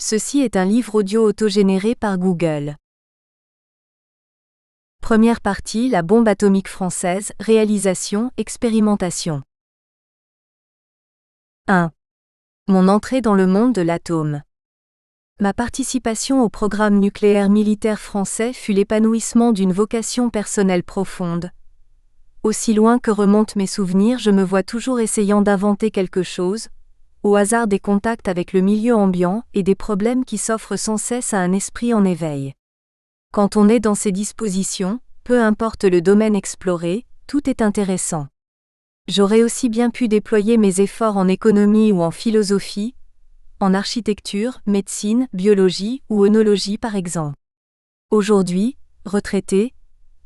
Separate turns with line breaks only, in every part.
Ceci est un livre audio autogénéré par Google. Première partie, la bombe atomique française, réalisation, expérimentation. 1. Mon entrée dans le monde de l'atome. Ma participation au programme nucléaire militaire français fut l'épanouissement d'une vocation personnelle profonde. Aussi loin que remontent mes souvenirs, je me vois toujours essayant d'inventer quelque chose, au hasard des contacts avec le milieu ambiant et des problèmes qui s'offrent sans cesse à un esprit en éveil. Quand on est dans ces dispositions, peu importe le domaine exploré, tout est intéressant. J'aurais aussi bien pu déployer mes efforts en économie ou en philosophie, en architecture, médecine, biologie ou œnologie par exemple. Aujourd'hui, retraité,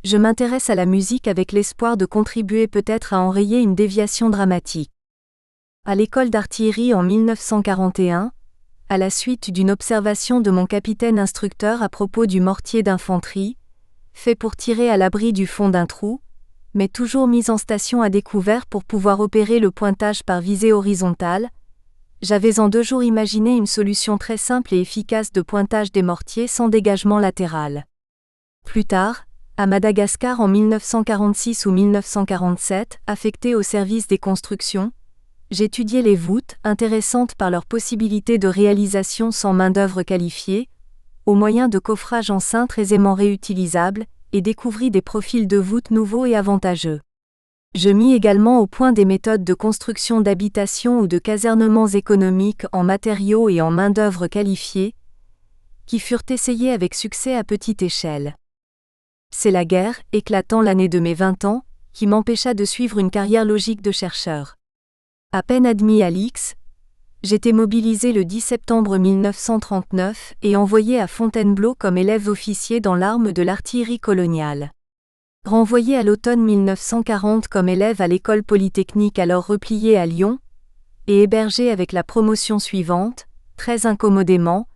je m'intéresse à la musique avec l'espoir de contribuer peut-être à enrayer une déviation dramatique. À l'école d'artillerie en 1941, à la suite d'une observation de mon capitaine instructeur à propos du mortier d'infanterie, fait pour tirer à l'abri du fond d'un trou, mais toujours mis en station à découvert pour pouvoir opérer le pointage par visée horizontale, j'avais en 2 jours imaginé une solution très simple et efficace de pointage des mortiers sans dégagement latéral. Plus tard, à Madagascar en 1946 ou 1947, affecté au service des constructions, j'étudiais les voûtes, intéressantes par leur possibilité de réalisation sans main-d'œuvre qualifiée, au moyen de coffrages en cintre aisément réutilisables, et découvris des profils de voûtes nouveaux et avantageux. Je mis également au point des méthodes de construction d'habitations ou de casernements économiques en matériaux et en main-d'œuvre qualifiée, qui furent essayés avec succès à petite échelle. C'est la guerre, éclatant l'année de mes 20 ans, qui m'empêcha de suivre une carrière logique de chercheur. À peine admis à l'X, j'étais mobilisé le 10 septembre 1939 et envoyé à Fontainebleau comme élève officier dans l'arme de l'artillerie coloniale. Renvoyé à l'automne 1940 comme élève à l'école polytechnique alors repliée à Lyon, et hébergé avec la promotion suivante, très incommodément,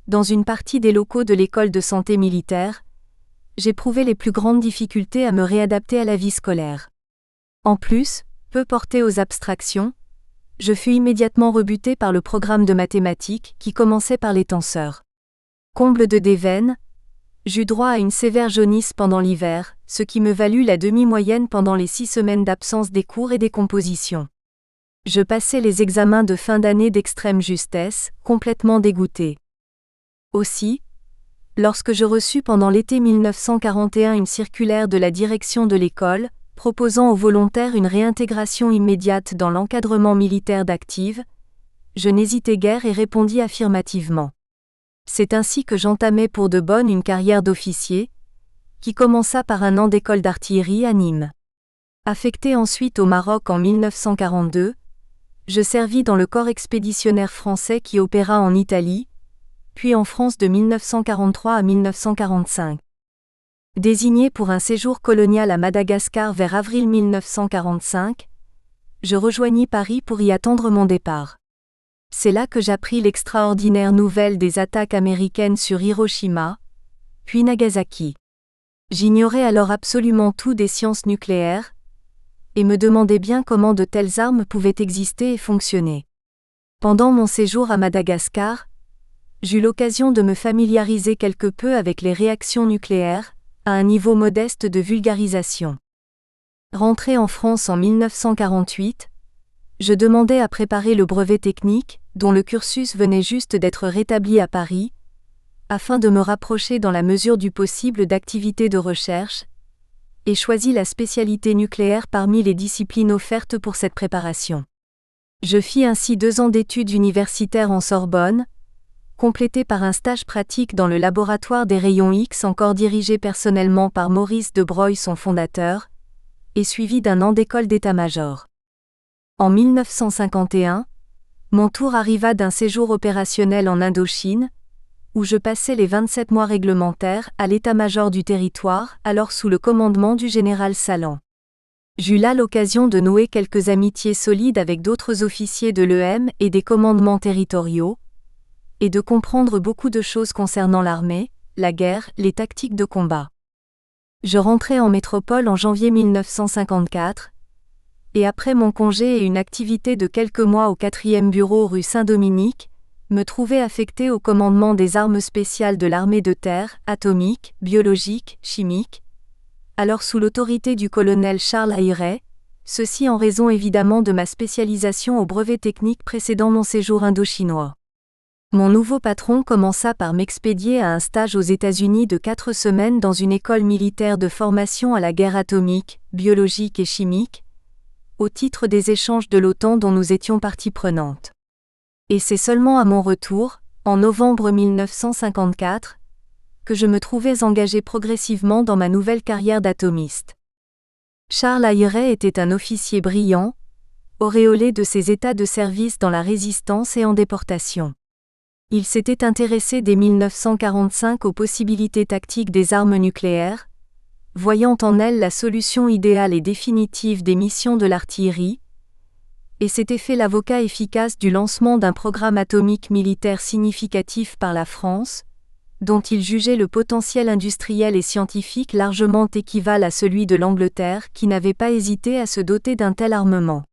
dans une partie des locaux de l'école de santé militaire, j'éprouvais les plus grandes difficultés à me réadapter à la vie scolaire. En plus, peu porté aux abstractions, je fus immédiatement rebuté par le programme de mathématiques qui commençait par les tenseurs. Comble de déveine, j'eus droit à une sévère jaunisse pendant l'hiver, ce qui me valut la demi-moyenne pendant les 6 semaines d'absence des cours et des compositions. Je passai les examens de fin d'année d'extrême justesse, complètement dégoûté. Aussi, lorsque je reçus pendant l'été 1941 une circulaire de la direction de l'école, proposant aux volontaires une réintégration immédiate dans l'encadrement militaire d'active, je n'hésitai guère et répondis affirmativement. C'est ainsi que j'entamai pour de bonne une carrière d'officier, qui commença par un an d'école d'artillerie à Nîmes. Affecté ensuite au Maroc en 1942, je servis dans le corps expéditionnaire français qui opéra en Italie, puis en France de 1943 à 1945. Désigné pour un séjour colonial à Madagascar vers avril 1945, je rejoignis Paris pour y attendre mon départ. C'est là que j'appris l'extraordinaire nouvelle des attaques américaines sur Hiroshima, puis Nagasaki. J'ignorais alors absolument tout des sciences nucléaires, et me demandais bien comment de telles armes pouvaient exister et fonctionner. Pendant mon séjour à Madagascar, j'eus l'occasion de me familiariser quelque peu avec les réactions nucléaires, à un niveau modeste de vulgarisation. Rentré en France en 1948, je demandai à préparer le brevet technique, dont le cursus venait juste d'être rétabli à Paris, afin de me rapprocher dans la mesure du possible d'activités de recherche, et choisis la spécialité nucléaire parmi les disciplines offertes pour cette préparation. Je fis ainsi 2 ans d'études universitaires en Sorbonne, complété par un stage pratique dans le laboratoire des rayons X encore dirigé personnellement par Maurice de Broglie son fondateur, et suivi d'1 an d'école d'état-major. En 1951, mon tour arriva d'un séjour opérationnel en Indochine, où je passai les 27 mois réglementaires à l'état-major du territoire, alors sous le commandement du général Salan. J'eus là l'occasion de nouer quelques amitiés solides avec d'autres officiers de l'EM et des commandements territoriaux, et de comprendre beaucoup de choses concernant l'armée, la guerre, les tactiques de combat. Je rentrai en métropole en janvier 1954, et après mon congé et une activité de quelques mois au 4e bureau rue Saint-Dominique, me trouvais affecté au commandement des armes spéciales de l'armée de terre, atomiques, biologiques, chimiques, alors sous l'autorité du colonel Charles Ayret, ceci en raison évidemment de ma spécialisation au brevet technique précédant mon séjour indo-chinois. Mon nouveau patron commença par m'expédier à un stage aux États-Unis de 4 semaines dans une école militaire de formation à la guerre atomique, biologique et chimique, au titre des échanges de l'OTAN dont nous étions partie prenante. Et c'est seulement à mon retour, en novembre 1954, que je me trouvais engagé progressivement dans ma nouvelle carrière d'atomiste. Charles Ayret était un officier brillant, auréolé de ses états de service dans la résistance et en déportation. Il s'était intéressé dès 1945 aux possibilités tactiques des armes nucléaires, voyant en elles la solution idéale et définitive des missions de l'artillerie, et s'était fait l'avocat efficace du lancement d'un programme atomique militaire significatif par la France, dont il jugeait le potentiel industriel et scientifique largement équivalent à celui de l'Angleterre qui n'avait pas hésité à se doter d'un tel armement.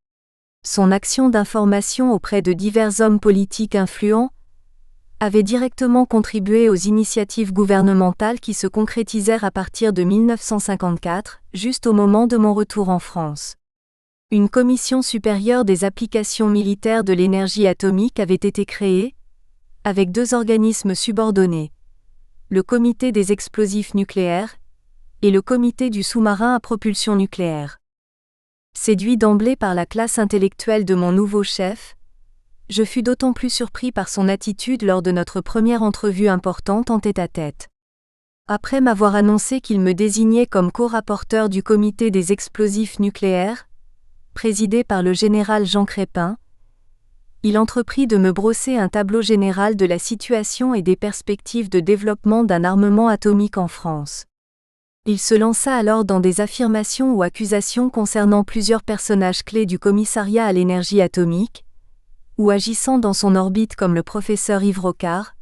Son action d'information auprès de divers hommes politiques influents avait directement contribué aux initiatives gouvernementales qui se concrétisèrent à partir de 1954, juste au moment de mon retour en France. Une commission supérieure des applications militaires de l'énergie atomique avait été créée, avec 2 organismes subordonnés, le Comité des explosifs nucléaires et le Comité du sous-marin à propulsion nucléaire. Séduit d'emblée par la classe intellectuelle de mon nouveau chef, je fus d'autant plus surpris par son attitude lors de notre première entrevue importante en tête-à-tête. Après m'avoir annoncé qu'il me désignait comme co-rapporteur du Comité des explosifs nucléaires, présidé par le général Jean Crépin, il entreprit de me brosser un tableau général de la situation et des perspectives de développement d'un armement atomique en France. Il se lança alors dans des affirmations ou accusations concernant plusieurs personnages clés du commissariat à l'énergie atomique, ou agissant dans son orbite comme le professeur Yves Rocard,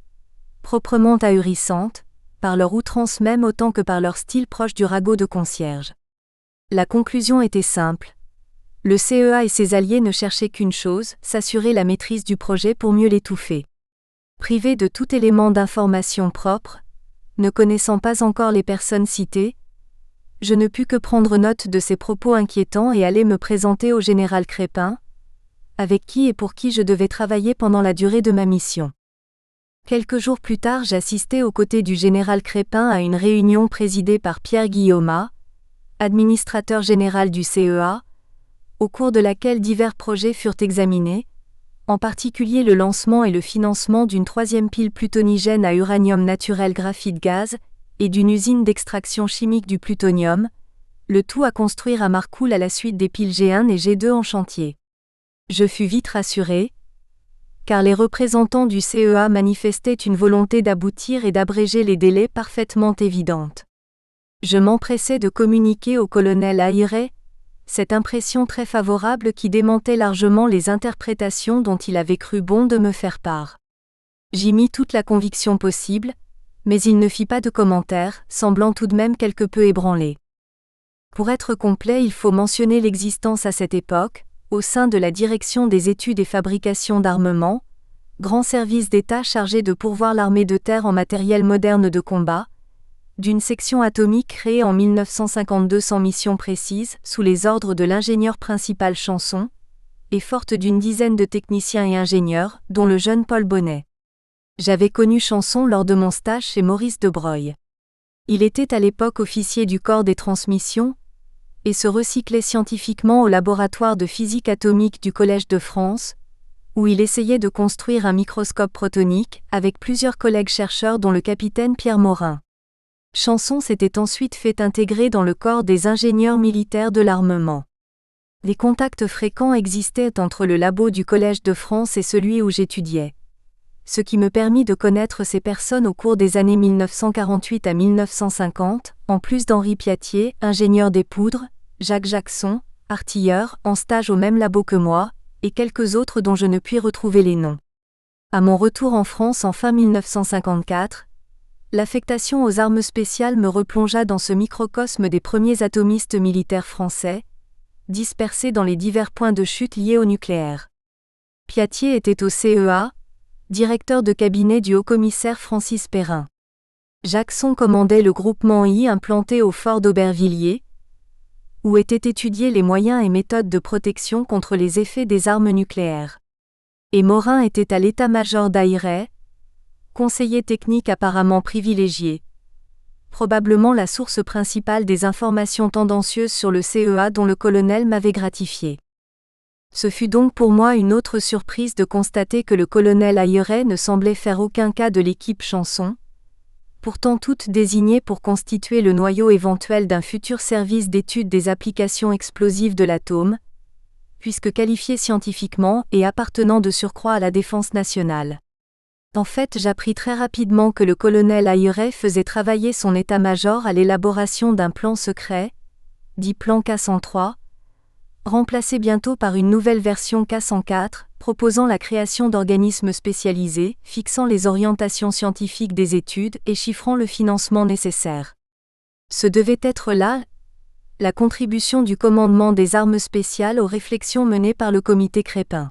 proprement ahurissantes, par leur outrance même autant que par leur style proche du ragot de concierge. La conclusion était simple. Le CEA et ses alliés ne cherchaient qu'une chose, s'assurer la maîtrise du projet pour mieux l'étouffer. Privé de tout élément d'information propre, ne connaissant pas encore les personnes citées, je ne pus que prendre note de ces propos inquiétants et aller me présenter au général Crépin, avec qui et pour qui je devais travailler pendant la durée de ma mission. Quelques jours plus tard, j'assistais aux côtés du général Crépin à une réunion présidée par Pierre Guillaumat, administrateur général du CEA, au cours de laquelle divers projets furent examinés, en particulier le lancement et le financement d'une 3e pile plutonigène à uranium naturel graphite gaz et d'une usine d'extraction chimique du plutonium, le tout à construire à Marcoule à la suite des piles G1 et G2 en chantier. Je fus vite rassuré, car les représentants du CEA manifestaient une volonté d'aboutir et d'abréger les délais parfaitement évidente. Je m'empressai de communiquer au colonel Ayret cette impression très favorable qui démentait largement les interprétations dont il avait cru bon de me faire part. J'y mis toute la conviction possible, mais il ne fit pas de commentaire, semblant tout de même quelque peu ébranlé. Pour être complet, il faut mentionner l'existence à cette époque, au sein de la Direction des études et fabrications d'armement, grand service d'État chargé de pourvoir l'armée de terre en matériel moderne de combat, d'une section atomique créée en 1952 sans mission précise, sous les ordres de l'ingénieur principal Chanson, et forte d'une dizaine de techniciens et ingénieurs, dont le jeune Paul Bonnet. J'avais connu Chanson lors de mon stage chez Maurice de Broglie. Il était à l'époque officier du corps des transmissions, et se recyclait scientifiquement au laboratoire de physique atomique du Collège de France, où il essayait de construire un microscope protonique, avec plusieurs collègues chercheurs dont le capitaine Pierre Morin. Chanson s'était ensuite fait intégrer dans le corps des ingénieurs militaires de l'armement. Des contacts fréquents existaient entre le labo du Collège de France et celui où j'étudiais, ce qui me permit de connaître ces personnes au cours des années 1948 à 1950, en plus d'Henri Piatier, ingénieur des poudres, Jacques Jackson, artilleur, en stage au même labo que moi, et quelques autres dont je ne puis retrouver les noms. À mon retour en France en fin 1954, l'affectation aux armes spéciales me replongea dans ce microcosme des premiers atomistes militaires français, dispersés dans les divers points de chute liés au nucléaire. Piatier était au CEA, directeur de cabinet du haut-commissaire Francis Perrin. Jackson commandait le groupement I implanté au fort d'Aubervilliers, où étaient étudiés les moyens et méthodes de protection contre les effets des armes nucléaires. Et Morin était à l'état-major d'Ayray, conseiller technique apparemment privilégié, probablement la source principale des informations tendancieuses sur le CEA dont le colonel m'avait gratifié. Ce fut donc pour moi une autre surprise de constater que le colonel Ayray ne semblait faire aucun cas de l'équipe Chanson, pourtant toutes désignées pour constituer le noyau éventuel d'un futur service d'étude des applications explosives de l'atome, puisque qualifiées scientifiquement et appartenant de surcroît à la défense nationale. En fait, j'appris très rapidement que le colonel Ayray faisait travailler son état-major à l'élaboration d'un plan secret, dit plan K103, remplacé bientôt par une nouvelle version K104, proposant la création d'organismes spécialisés, fixant les orientations scientifiques des études et chiffrant le financement nécessaire. Ce devait être là la contribution du commandement des armes spéciales aux réflexions menées par le comité Crépin.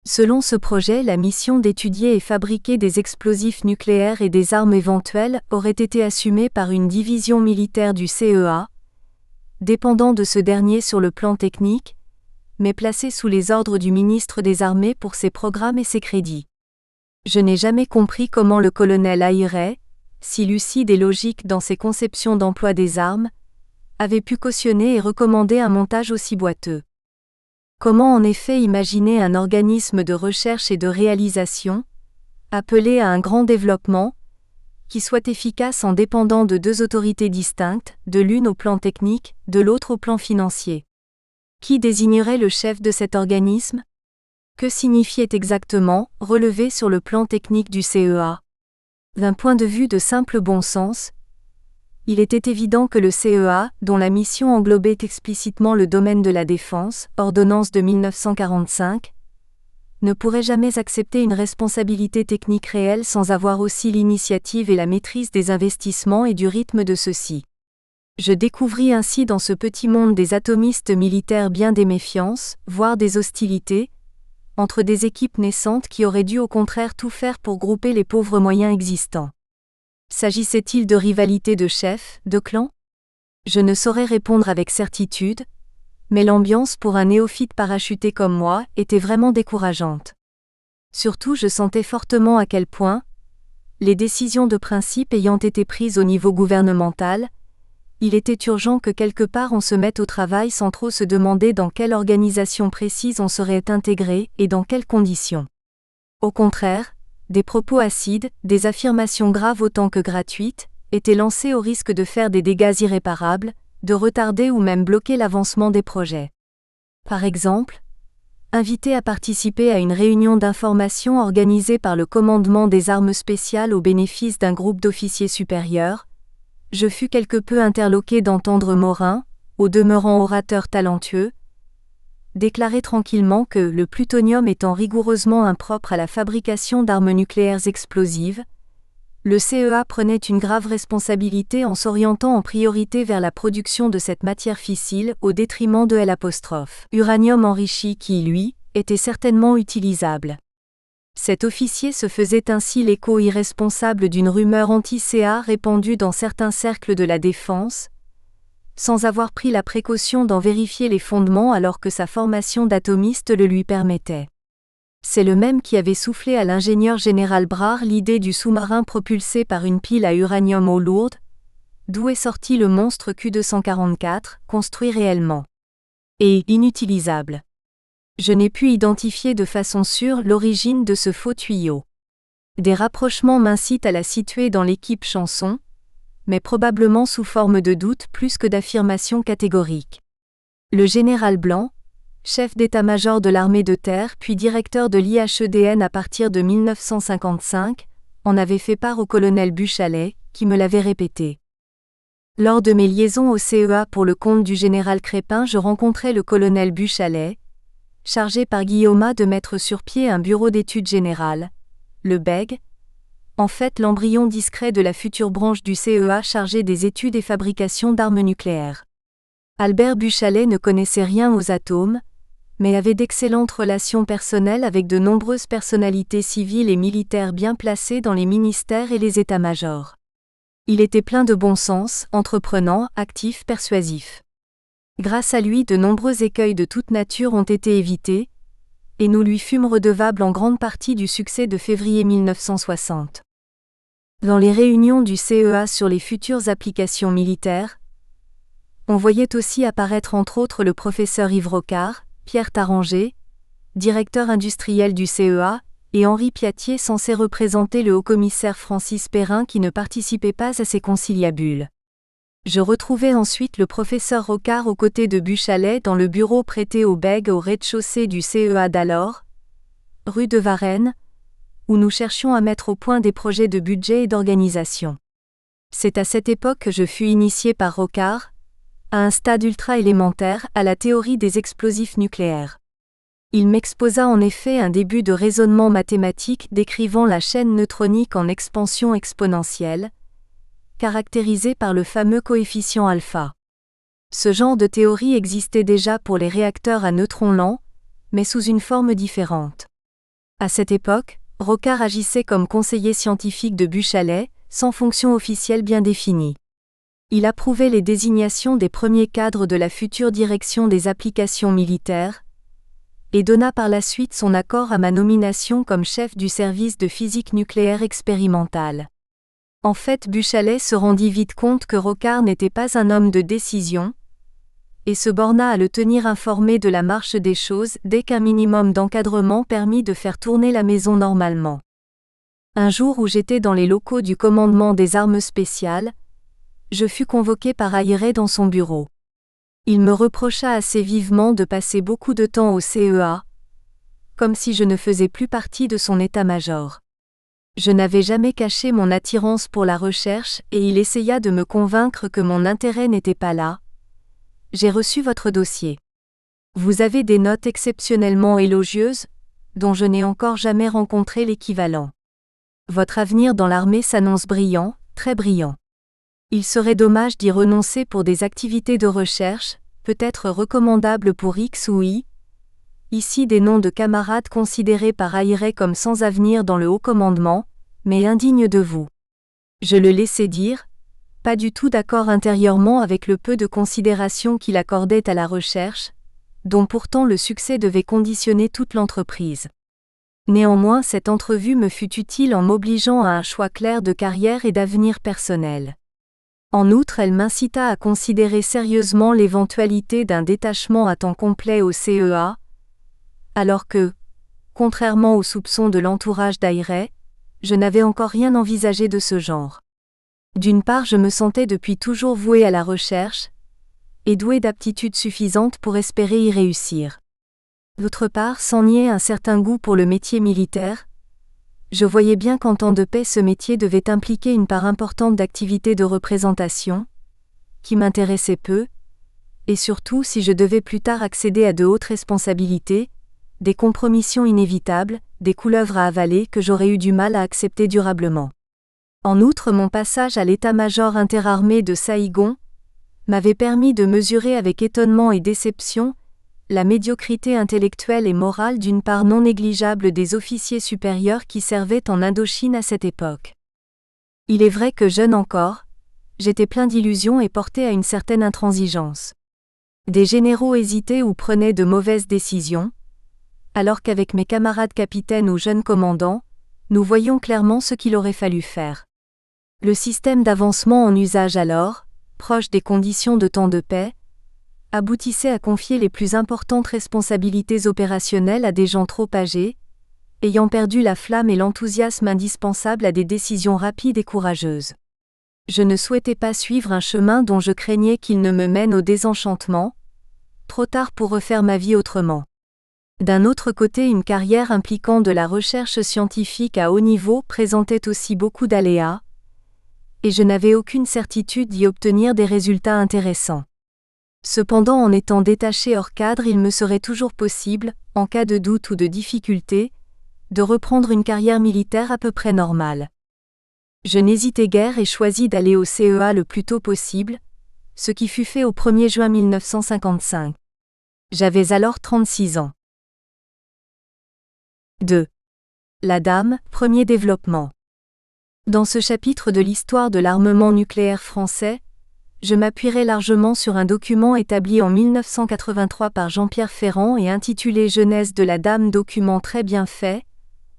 Selon ce projet, la mission d'étudier et fabriquer des explosifs nucléaires et des armes éventuelles aurait été assumée par une division militaire du CEA, dépendant de ce dernier sur le plan technique, mais placée sous les ordres du ministre des Armées pour ses programmes et ses crédits. Je n'ai jamais compris comment le colonel Ayray, si lucide et logique dans ses conceptions d'emploi des armes, avait pu cautionner et recommander un montage aussi boiteux. Comment en effet imaginer un organisme de recherche et de réalisation, appelé à un grand développement, qui soit efficace en dépendant de deux autorités distinctes, de l'une au plan technique, de l'autre au plan financier. Qui désignerait le chef de cet organisme ? Que signifiait exactement « relever sur le plan technique du CEA » ? D'un point de vue de simple bon sens, il était évident que le CEA, dont la mission englobait explicitement le domaine de la défense, ordonnance de 1945, ne pourrait jamais accepter une responsabilité technique réelle sans avoir aussi l'initiative et la maîtrise des investissements et du rythme de ceux-ci. Je découvris ainsi dans ce petit monde des atomistes militaires bien des méfiances, voire des hostilités, entre des équipes naissantes qui auraient dû au contraire tout faire pour grouper les pauvres moyens existants. S'agissait-il de rivalité de chefs, de clans ? Je ne saurais répondre avec certitude, mais l'ambiance pour un néophyte parachuté comme moi était vraiment décourageante. Surtout je sentais fortement à quel point, les décisions de principe ayant été prises au niveau gouvernemental, il était urgent que quelque part on se mette au travail sans trop se demander dans quelle organisation précise on serait intégré et dans quelles conditions. Au contraire, des propos acides, des affirmations graves autant que gratuites, étaient lancés au risque de faire des dégâts irréparables, de retarder ou même bloquer l'avancement des projets. Par exemple, invité à participer à une réunion d'information organisée par le commandement des armes spéciales au bénéfice d'un groupe d'officiers supérieurs, je fus quelque peu interloqué d'entendre Morin, au demeurant orateur talentueux, déclarer tranquillement que, le plutonium étant rigoureusement impropre à la fabrication d'armes nucléaires explosives, le CEA prenait une grave responsabilité en s'orientant en priorité vers la production de cette matière fissile au détriment de l'uranium enrichi qui, lui, était certainement utilisable. Cet officier se faisait ainsi l'écho irresponsable d'une rumeur anti-CA répandue dans certains cercles de la défense, sans avoir pris la précaution d'en vérifier les fondements alors que sa formation d'atomiste le lui permettait. C'est le même qui avait soufflé à l'ingénieur général Brard l'idée du sous-marin propulsé par une pile à uranium eau lourde, d'où est sorti le monstre Q244, construit réellement et inutilisable. Je n'ai pu identifier de façon sûre l'origine de ce faux tuyau. Des rapprochements m'incitent à la situer dans l'équipe Chanson, mais probablement sous forme de doute plus que d'affirmation catégorique. Le général Blanc, chef d'état-major de l'armée de terre puis directeur de l'IHEDN à partir de 1955, en avait fait part au colonel Buchalet, qui me l'avait répété. Lors de mes liaisons au CEA pour le compte du général Crépin, je rencontrai le colonel Buchalet, chargé par Guillaumat de mettre sur pied un bureau d'études générales, le BEG, en fait l'embryon discret de la future branche du CEA chargée des études et fabrication d'armes nucléaires. Albert Buchalet ne connaissait rien aux atomes, mais avait d'excellentes relations personnelles avec de nombreuses personnalités civiles et militaires bien placées dans les ministères et les états-majors. Il était plein de bon sens, entreprenant, actif, persuasif. Grâce à lui, de nombreux écueils de toute nature ont été évités, et nous lui fûmes redevables en grande partie du succès de février 1960. Dans les réunions du CEA sur les futures applications militaires, on voyait aussi apparaître entre autres le professeur Yves Rocard, Pierre Taranger, directeur industriel du CEA, et Henri Piatier censé représenter le haut-commissaire Francis Perrin qui ne participait pas à ces conciliabules. Je retrouvais ensuite le professeur Rocard aux côtés de Buchalet dans le bureau prêté au bègue au rez-de-chaussée du CEA d'alors, rue de Varennes, où nous cherchions à mettre au point des projets de budget et d'organisation. C'est à cette époque que je fus initié par Rocard, à un stade ultra-élémentaire, à la théorie des explosifs nucléaires. Il m'exposa en effet un début de raisonnement mathématique décrivant la chaîne neutronique en expansion exponentielle, caractérisée par le fameux coefficient alpha. Ce genre de théorie existait déjà pour les réacteurs à neutrons lents, mais sous une forme différente. À cette époque, Rocard agissait comme conseiller scientifique de Buchalet, sans fonction officielle bien définie. Il approuvait les désignations des premiers cadres de la future direction des applications militaires, et donna par la suite son accord à ma nomination comme chef du service de physique nucléaire expérimentale. En fait, Buchalet se rendit vite compte que Rocard n'était pas un homme de décision, et se borna à le tenir informé de la marche des choses dès qu'un minimum d'encadrement permit de faire tourner la maison normalement. Un jour où j'étais dans les locaux du commandement des armes spéciales, je fus convoqué par Ayret dans son bureau. Il me reprocha assez vivement de passer beaucoup de temps au CEA, comme si je ne faisais plus partie de son état-major. Je n'avais jamais caché mon attirance pour la recherche et il essaya de me convaincre que mon intérêt n'était pas là. J'ai reçu votre dossier. Vous avez des notes exceptionnellement élogieuses, dont je n'ai encore jamais rencontré l'équivalent. Votre avenir dans l'armée s'annonce brillant, très brillant. Il serait dommage d'y renoncer pour des activités de recherche, peut-être recommandables pour X ou Y. Ici des noms de camarades considérés par Ayret comme sans avenir dans le haut commandement, mais indignes de vous. Je le laissai dire, pas du tout d'accord intérieurement avec le peu de considération qu'il accordait à la recherche, dont pourtant le succès devait conditionner toute l'entreprise. Néanmoins, cette entrevue me fut utile en m'obligeant à un choix clair de carrière et d'avenir personnel. En outre, elle m'incita à considérer sérieusement l'éventualité d'un détachement à temps complet au CEA, alors que, contrairement aux soupçons de l'entourage d'Ayret, je n'avais encore rien envisagé de ce genre. D'une part, je me sentais depuis toujours voué à la recherche, et doué d'aptitudes suffisantes pour espérer y réussir. D'autre part, sans nier un certain goût pour le métier militaire, je voyais bien qu'en temps de paix ce métier devait impliquer une part importante d'activités de représentation, qui m'intéressaient peu, et surtout si je devais plus tard accéder à de hautes responsabilités, des compromissions inévitables, des couleuvres à avaler que j'aurais eu du mal à accepter durablement. En outre, mon passage à l'état-major interarmé de Saïgon m'avait permis de mesurer avec étonnement et déception la médiocrité intellectuelle et morale d'une part non négligeable des officiers supérieurs qui servaient en Indochine à cette époque. Il est vrai que jeune encore, j'étais plein d'illusions et porté à une certaine intransigeance. Des généraux hésitaient ou prenaient de mauvaises décisions, alors qu'avec mes camarades capitaines ou jeunes commandants, nous voyions clairement ce qu'il aurait fallu faire. Le système d'avancement en usage alors, proche des conditions de temps de paix, aboutissait à confier les plus importantes responsabilités opérationnelles à des gens trop âgés, ayant perdu la flamme et l'enthousiasme indispensables à des décisions rapides et courageuses. Je ne souhaitais pas suivre un chemin dont je craignais qu'il ne me mène au désenchantement, trop tard pour refaire ma vie autrement. D'un autre côté, une carrière impliquant de la recherche scientifique à haut niveau présentait aussi beaucoup d'aléas, et je n'avais aucune certitude d'y obtenir des résultats intéressants. Cependant, en étant détaché hors cadre, il me serait toujours possible, en cas de doute ou de difficulté, de reprendre une carrière militaire à peu près normale. Je n'hésitai guère et choisis d'aller au CEA le plus tôt possible, ce qui fut fait au 1er juin 1955. J'avais alors 36 ans. 2. La Dame, premier développement. Dans ce chapitre de l'histoire de l'armement nucléaire français, je m'appuierai largement sur un document établi en 1983 par Jean-Pierre Ferrand et intitulé Genèse de la Dame, document très bien fait,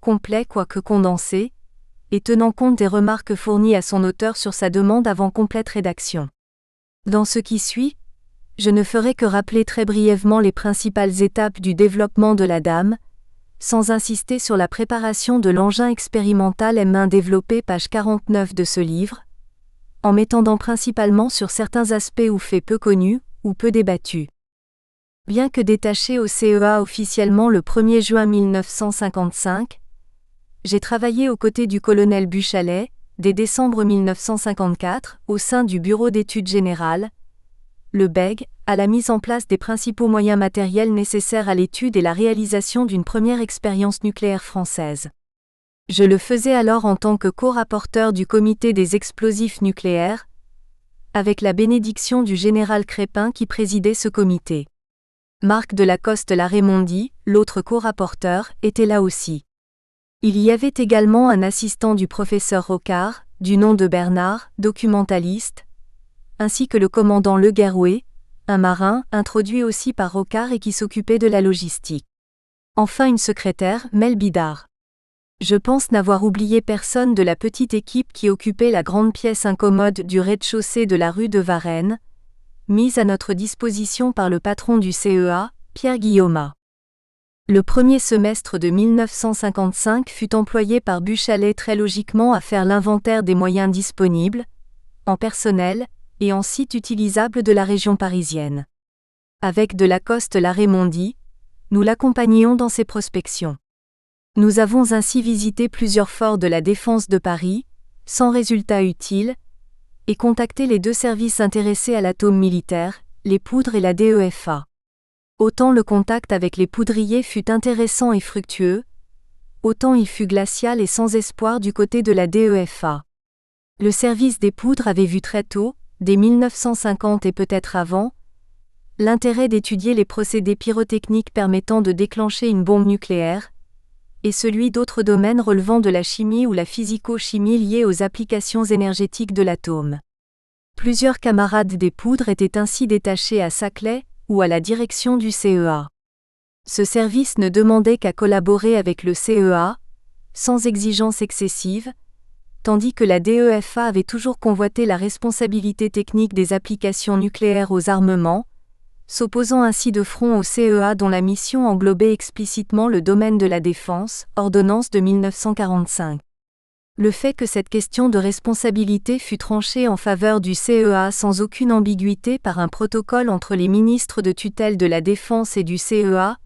complet quoique condensé, et tenant compte des remarques fournies à son auteur sur sa demande avant complète rédaction. Dans ce qui suit, je ne ferai que rappeler très brièvement les principales étapes du développement de la Dame, sans insister sur la préparation de l'engin expérimental M1 développé page 49 de ce livre, en m'étendant principalement sur certains aspects ou faits peu connus, ou peu débattus. Bien que détaché au CEA officiellement le 1er juin 1955, j'ai travaillé aux côtés du colonel Buchalet, dès décembre 1954, au sein du Bureau d'études générales, le BEG, à la mise en place des principaux moyens matériels nécessaires à l'étude et la réalisation d'une première expérience nucléaire française. Je le faisais alors en tant que co-rapporteur du comité des explosifs nucléaires, avec la bénédiction du général Crépin qui présidait ce comité. Marc Delacoste-Larreymondi, l'autre co-rapporteur, était là aussi. Il y avait également un assistant du professeur Rocard, du nom de Bernard, documentaliste, ainsi que le commandant Le Guerrouet, un marin, introduit aussi par Rocard et qui s'occupait de la logistique. Enfin une secrétaire, Mel Bidard. Je pense n'avoir oublié personne de la petite équipe qui occupait la grande pièce incommode du rez-de-chaussée de la rue de Varennes, mise à notre disposition par le patron du CEA, Pierre Guillaumat. Le premier semestre de 1955 fut employé par Buchalet très logiquement à faire l'inventaire des moyens disponibles, en personnel et en sites utilisables de la région parisienne. Avec Delacoste-Larreymondi, nous l'accompagnions dans ses prospections. Nous avons ainsi visité plusieurs forts de la défense de Paris, sans résultat utile, et contacté les deux services intéressés à l'atome militaire, les poudres et la DEFA. Autant le contact avec les poudriers fut intéressant et fructueux, autant il fut glacial et sans espoir du côté de la DEFA. Le service des poudres avait vu très tôt, dès 1950 et peut-être avant, l'intérêt d'étudier les procédés pyrotechniques permettant de déclencher une bombe nucléaire, et celui d'autres domaines relevant de la chimie ou la physico-chimie liés aux applications énergétiques de l'atome. Plusieurs camarades des poudres étaient ainsi détachés à Saclay ou à la direction du CEA. Ce service ne demandait qu'à collaborer avec le CEA, sans exigence excessive, tandis que la DEFA avait toujours convoité la responsabilité technique des applications nucléaires aux armements, s'opposant ainsi de front au CEA dont la mission englobait explicitement le domaine de la défense, ordonnance de 1945. Le fait que cette question de responsabilité fut tranchée en faveur du CEA sans aucune ambiguïté par un protocole entre les ministres de tutelle de la Défense et du CEA,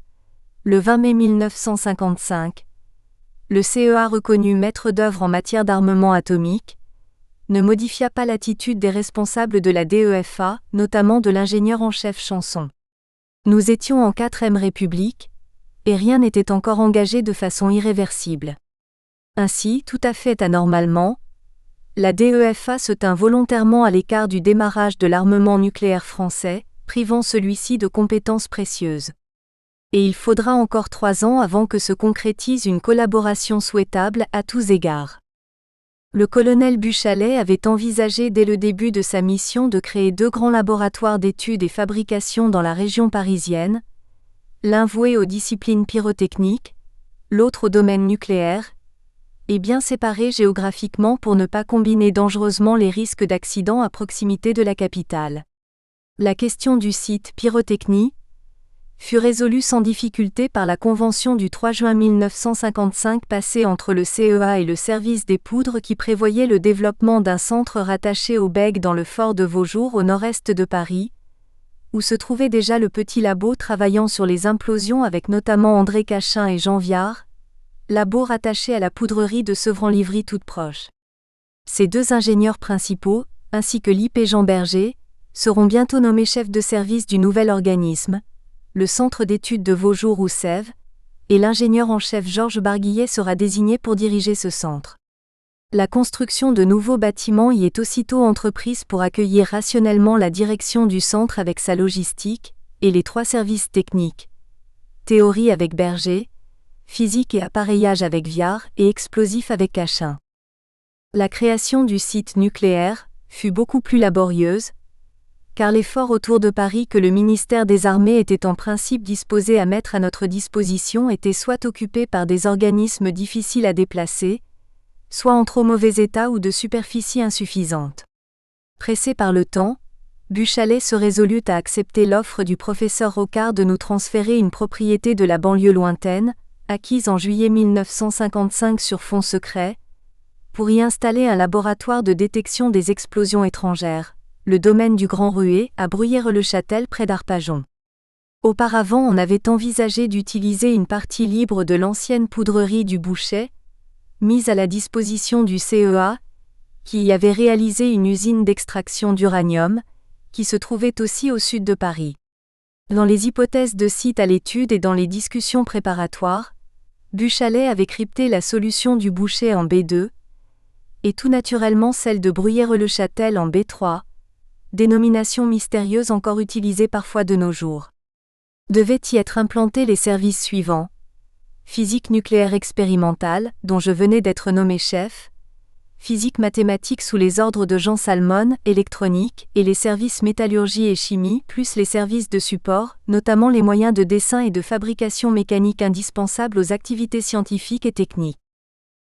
le 20 mai 1955, le CEA reconnu maître d'œuvre en matière d'armement atomique, ne modifia pas l'attitude des responsables de la DEFA, notamment de l'ingénieur en chef Chanson. Nous étions en 4e République, et rien n'était encore engagé de façon irréversible. Ainsi, tout à fait anormalement, la DEFA se tint volontairement à l'écart du démarrage de l'armement nucléaire français, privant celui-ci de compétences précieuses. Et il faudra encore 3 ans avant que se concrétise une collaboration souhaitable à tous égards. Le colonel Buchalet avait envisagé dès le début de sa mission de créer 2 grands laboratoires d'études et fabrication dans la région parisienne, l'un voué aux disciplines pyrotechniques, l'autre au domaine nucléaire, et bien séparés géographiquement pour ne pas combiner dangereusement les risques d'accidents à proximité de la capitale. La question du site pyrotechnie fut résolue sans difficulté par la convention du 3 juin 1955 passée entre le CEA et le service des poudres qui prévoyait le développement d'un centre rattaché au BEG dans le fort de Vaujours au nord-est de Paris, où se trouvait déjà le petit labo travaillant sur les implosions avec notamment André Cachin et Jean Viard, labo rattaché à la poudrerie de Sevran-Livry toute proche. Ces 2 ingénieurs principaux, ainsi que l'IP Jean Berger, seront bientôt nommés chefs de service du nouvel organisme, le centre d'études de Vaujours-Roussèves, et l'ingénieur en chef Georges Barguillet sera désigné pour diriger ce centre. La construction de nouveaux bâtiments y est aussitôt entreprise pour accueillir rationnellement la direction du centre avec sa logistique, et les 3 services techniques, théorie avec Berger, physique et appareillage avec Viard et explosif avec Cachin. La création du site nucléaire fut beaucoup plus laborieuse, car l'effort autour de Paris que le ministère des Armées était en principe disposé à mettre à notre disposition était soit occupé par des organismes difficiles à déplacer, soit en trop mauvais état ou de superficie insuffisante. Pressé par le temps, Buchallet se résolut à accepter l'offre du professeur Rocard de nous transférer une propriété de la banlieue lointaine, acquise en juillet 1955 sur fonds secrets, pour y installer un laboratoire de détection des explosions étrangères, le domaine du Grand Rué, à Bruyères-le-Châtel près d'Arpajon. Auparavant, on avait envisagé d'utiliser une partie libre de l'ancienne poudrerie du Bouchet, mise à la disposition du CEA, qui y avait réalisé une usine d'extraction d'uranium, qui se trouvait aussi au sud de Paris. Dans les hypothèses de site à l'étude et dans les discussions préparatoires, Buchallet avait crypté la solution du Bouchet en B2, et tout naturellement celle de Bruyères-le-Châtel en B3, dénomination mystérieuse encore utilisée parfois de nos jours. Devaient y être implantés les services suivants: physique nucléaire expérimentale, dont je venais d'être nommé chef, physique mathématique sous les ordres de Jean Salmon, électronique, et les services métallurgie et chimie, plus les services de support, notamment les moyens de dessin et de fabrication mécanique indispensables aux activités scientifiques et techniques.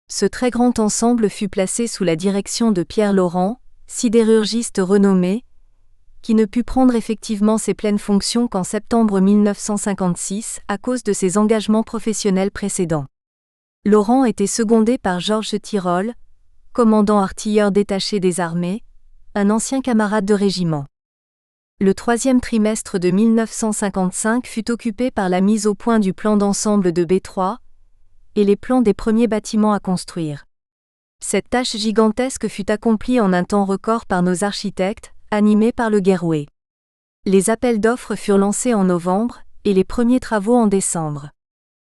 Ce très grand ensemble fut placé sous la direction de Pierre Laurent, sidérurgiste renommé, qui ne put prendre effectivement ses pleines fonctions qu'en septembre 1956 à cause de ses engagements professionnels précédents. Laurent était secondé par Georges Tirole, commandant artilleur détaché des armées, un ancien camarade de régiment. Le 3e trimestre de 1955 fut occupé par la mise au point du plan d'ensemble de B3 et les plans des premiers bâtiments à construire. Cette tâche gigantesque fut accomplie en un temps record par nos architectes, animés par le Guerrouet. Les appels d'offres furent lancés en novembre, et les premiers travaux en décembre.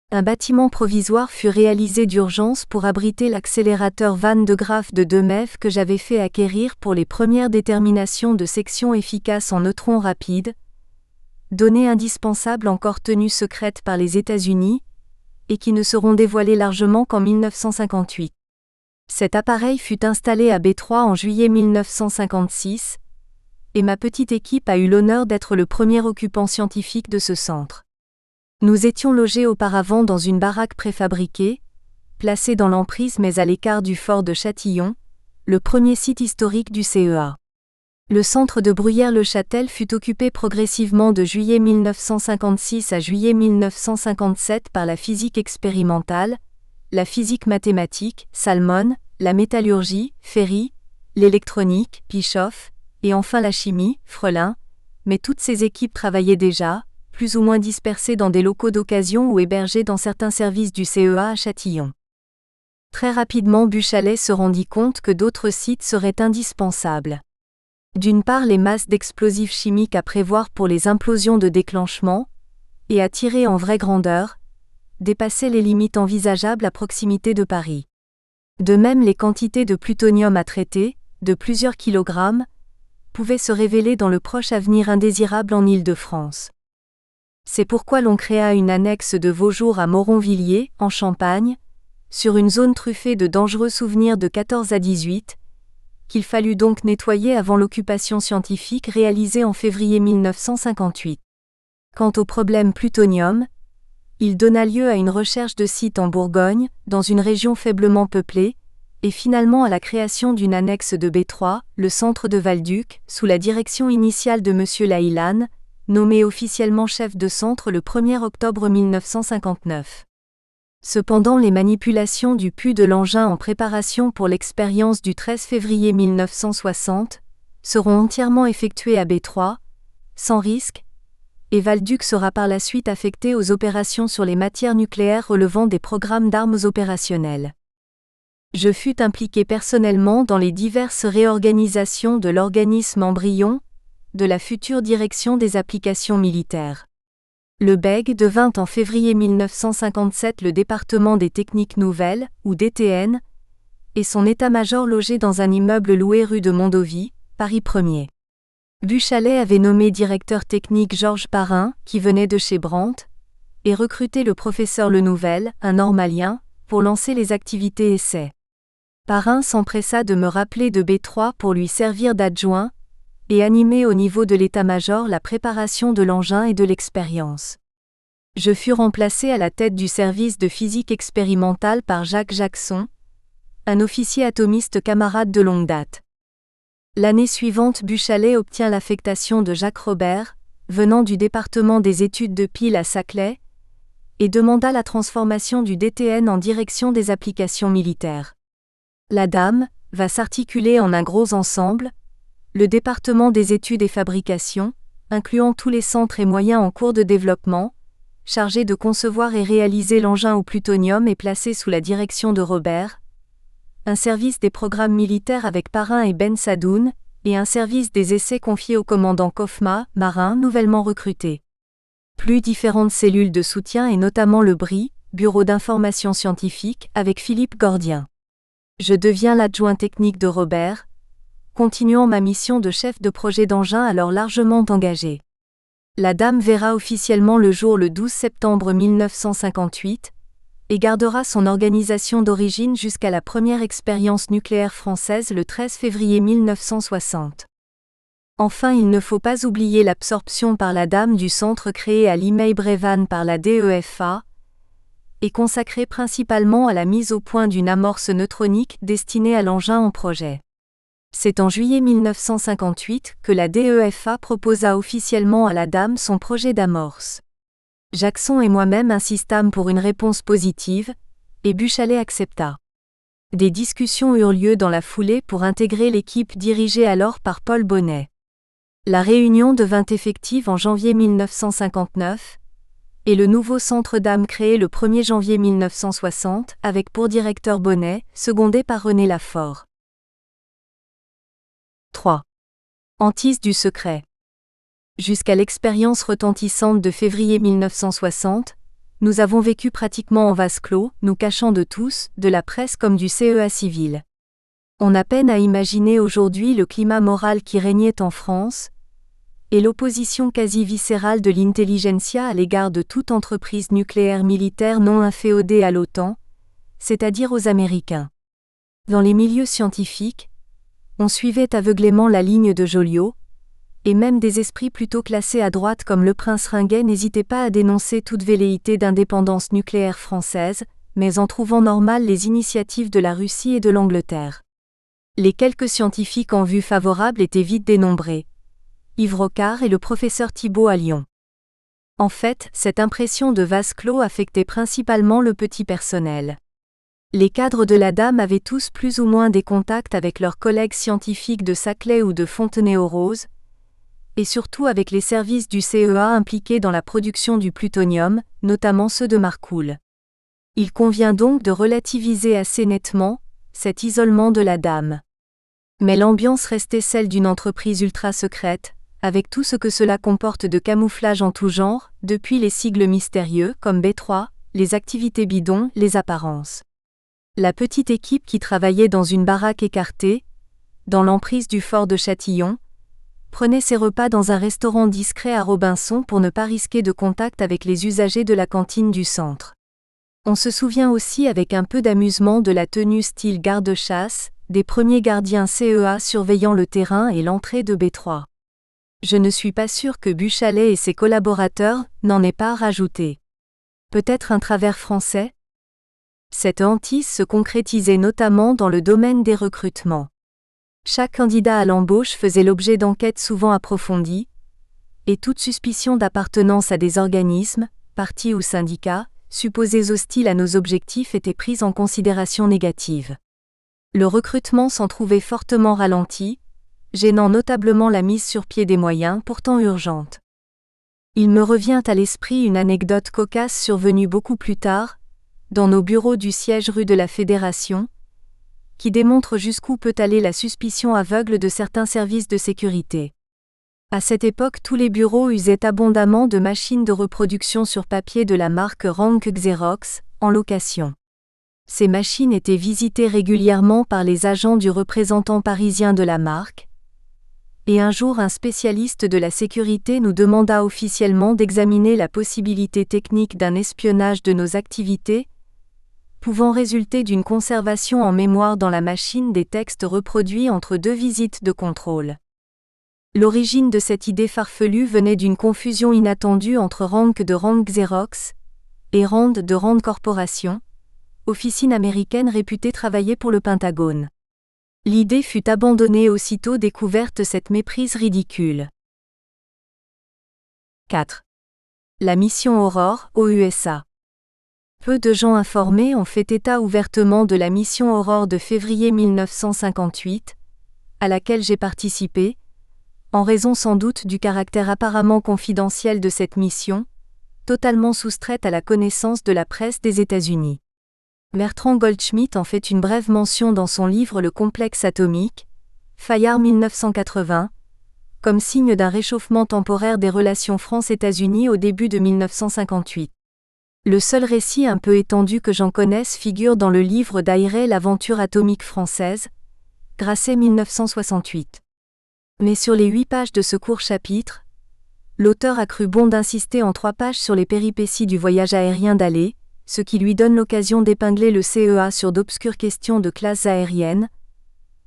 Un bâtiment provisoire fut réalisé d'urgence pour abriter l'accélérateur Van de Graaff de Demève que j'avais fait acquérir pour les premières déterminations de sections efficaces en neutrons rapides, données indispensables encore tenues secrètes par les États-Unis, et qui ne seront dévoilées largement qu'en 1958. Cet appareil fut installé à B3 en juillet 1956, et ma petite équipe a eu l'honneur d'être le premier occupant scientifique de ce centre. Nous étions logés auparavant dans une baraque préfabriquée, placée dans l'emprise mais à l'écart du fort de Châtillon, le premier site historique du CEA. Le centre de Bruyères-le-Châtel fut occupé progressivement de juillet 1956 à juillet 1957 par la physique expérimentale, la physique mathématique, Salmon, la métallurgie, Ferry, l'électronique, Bischoff, et enfin la chimie, Frelin, mais toutes ces équipes travaillaient déjà, plus ou moins dispersées dans des locaux d'occasion ou hébergées dans certains services du CEA à Châtillon. Très rapidement Buchallet se rendit compte que d'autres sites seraient indispensables. D'une part les masses d'explosifs chimiques à prévoir pour les implosions de déclenchement, et à tirer en vraie grandeur, dépassaient les limites envisageables à proximité de Paris. De même les quantités de plutonium à traiter, de plusieurs kilogrammes, pouvaient se révéler dans le proche avenir indésirable en Île-de-France. C'est pourquoi l'on créa une annexe de Vaujours à Moronvilliers, en Champagne, sur une zone truffée de dangereux souvenirs de 14 à 18, qu'il fallut donc nettoyer avant l'occupation scientifique réalisée en février 1958. Quant au problème plutonium, il donna lieu à une recherche de sites en Bourgogne, dans une région faiblement peuplée, et finalement à la création d'une annexe de B3, le centre de Valduc, sous la direction initiale de M. Lailhan, nommé officiellement chef de centre le 1er octobre 1959. Cependant les manipulations du pu de l'engin en préparation pour l'expérience du 13 février 1960 seront entièrement effectuées à B3, sans risque, et Valduc sera par la suite affecté aux opérations sur les matières nucléaires relevant des programmes d'armes opérationnelles. Je fus impliqué personnellement dans les diverses réorganisations de l'organisme embryon, de la future direction des applications militaires. Le BEG devint en février 1957 le département des techniques nouvelles, ou DTN, et son état-major logé dans un immeuble loué rue de Mondovì, Paris 1er. Buchalet avait nommé directeur technique Georges Parrain, qui venait de chez Brandt, et recruté le professeur Lenouvel, un normalien, pour lancer les activités essais. Parrain s'empressa de me rappeler de B3 pour lui servir d'adjoint, et animer au niveau de l'état-major la préparation de l'engin et de l'expérience. Je fus remplacé à la tête du service de physique expérimentale par Jacques Jackson, un officier atomiste camarade de longue date. L'année suivante, Buchalet obtient l'affectation de Jacques Robert, venant du département des études de piles à Saclay, et demanda la transformation du DTN en direction des applications militaires. La DAM va s'articuler en un gros ensemble, le département des études et fabrications, incluant tous les centres et moyens en cours de développement, chargé de concevoir et réaliser l'engin au plutonium est placé sous la direction de Robert, un service des programmes militaires avec Parrain et Ben Sadoun, et un service des essais confié au commandant Kofma, marin nouvellement recruté. Plus différentes cellules de soutien et notamment le BRI, Bureau d'information scientifique, avec Philippe Gordien. Je deviens l'adjoint technique de Robert, continuant ma mission de chef de projet d'engin alors largement engagée. La DAM verra officiellement le jour le 12 septembre 1958, et gardera son organisation d'origine jusqu'à la première expérience nucléaire française le 13 février 1960. Enfin, il ne faut pas oublier l'absorption par la DAM du centre créé à Limeil-Brévannes par la DEFA, et consacré principalement à la mise au point d'une amorce neutronique destinée à l'engin en projet. C'est en juillet 1958 que la DEFA proposa officiellement à la DAM son projet d'amorce. Jackson et moi-même insistâmes pour une réponse positive, et Buchalet accepta. Des discussions eurent lieu dans la foulée pour intégrer l'équipe dirigée alors par Paul Bonnet. La réunion devint effective en janvier 1959, et le nouveau centre DAM créé le 1er janvier 1960 avec pour directeur Bonnet, secondé par René Lafort. 3. Hantise du secret. Jusqu'à l'expérience retentissante de février 1960, nous avons vécu pratiquement en vase clos, nous cachant de tous, de la presse comme du CEA civil. On a peine à imaginer aujourd'hui le climat moral qui régnait en France, et l'opposition quasi viscérale de l'intelligentsia à l'égard de toute entreprise nucléaire militaire non inféodée à l'OTAN, c'est-à-dire aux Américains. Dans les milieux scientifiques, on suivait aveuglément la ligne de Joliot, et même des esprits plutôt classés à droite comme le prince Ringuet n'hésitaient pas à dénoncer toute velléité d'indépendance nucléaire française, mais en trouvant normales les initiatives de la Russie et de l'Angleterre. Les quelques scientifiques en vue favorable étaient vite dénombrés. Yves Rocard et le professeur Thibault à Lyon. En fait, cette impression de vase clos affectait principalement le petit personnel. Les cadres de la DAM avaient tous plus ou moins des contacts avec leurs collègues scientifiques de Saclay ou de Fontenay-aux-Roses, et surtout avec les services du CEA impliqués dans la production du plutonium, notamment ceux de Marcoule. Il convient donc de relativiser assez nettement cet isolement de la DAM. Mais l'ambiance restait celle d'une entreprise ultra-secrète, avec tout ce que cela comporte de camouflage en tout genre, depuis les sigles mystérieux comme B3, les activités bidons, les apparences. La petite équipe qui travaillait dans une baraque écartée, dans l'emprise du fort de Châtillon, prenait ses repas dans un restaurant discret à Robinson pour ne pas risquer de contact avec les usagers de la cantine du centre. On se souvient aussi avec un peu d'amusement de la tenue style garde-chasse, des premiers gardiens CEA surveillant le terrain et l'entrée de B3. Je ne suis pas sûr que Buchalet et ses collaborateurs n'en aient pas rajouté. Peut-être un travers français ? Cette hantise se concrétisait notamment dans le domaine des recrutements. Chaque candidat à l'embauche faisait l'objet d'enquêtes souvent approfondies, et toute suspicion d'appartenance à des organismes, partis ou syndicats, supposés hostiles à nos objectifs était prise en considération négative. Le recrutement s'en trouvait fortement ralenti, gênant notablement la mise sur pied des moyens pourtant urgentes. Il me revient à l'esprit une anecdote cocasse survenue beaucoup plus tard, dans nos bureaux du siège rue de la Fédération, qui démontre jusqu'où peut aller la suspicion aveugle de certains services de sécurité. À cette époque, tous les bureaux usaient abondamment de machines de reproduction sur papier de la marque Rank Xerox, en location. Ces machines étaient visitées régulièrement par les agents du représentant parisien de la marque, Et un jour un spécialiste de la sécurité nous demanda officiellement d'examiner la possibilité technique d'un espionnage de nos activités, pouvant résulter d'une conservation en mémoire dans la machine des textes reproduits entre deux visites de contrôle. L'origine de cette idée farfelue venait d'une confusion inattendue entre Rank de Rank Xerox et Rand de Rand Corporation, officine américaine réputée travailler pour le Pentagone. L'idée fut abandonnée aussitôt découverte cette méprise ridicule. 4. La mission Aurore, aux USA. Peu de gens informés ont fait état ouvertement de la mission Aurore de février 1958, à laquelle j'ai participé, en raison sans doute du caractère apparemment confidentiel de cette mission, totalement soustraite à la connaissance de la presse des États-Unis. Bertrand Goldschmidt en fait une brève mention dans son livre Le complexe atomique, Fayard 1980, comme signe d'un réchauffement temporaire des relations France-États-Unis au début de 1958. Le seul récit un peu étendu que j'en connaisse figure dans le livre d'Ayret L'aventure atomique française, Grasset 1968. Mais sur les 8 pages de ce court chapitre, l'auteur a cru bon d'insister en 3 pages sur les péripéties du voyage aérien d'Halley, ce qui lui donne l'occasion d'épingler le CEA sur d'obscures questions de classes aériennes,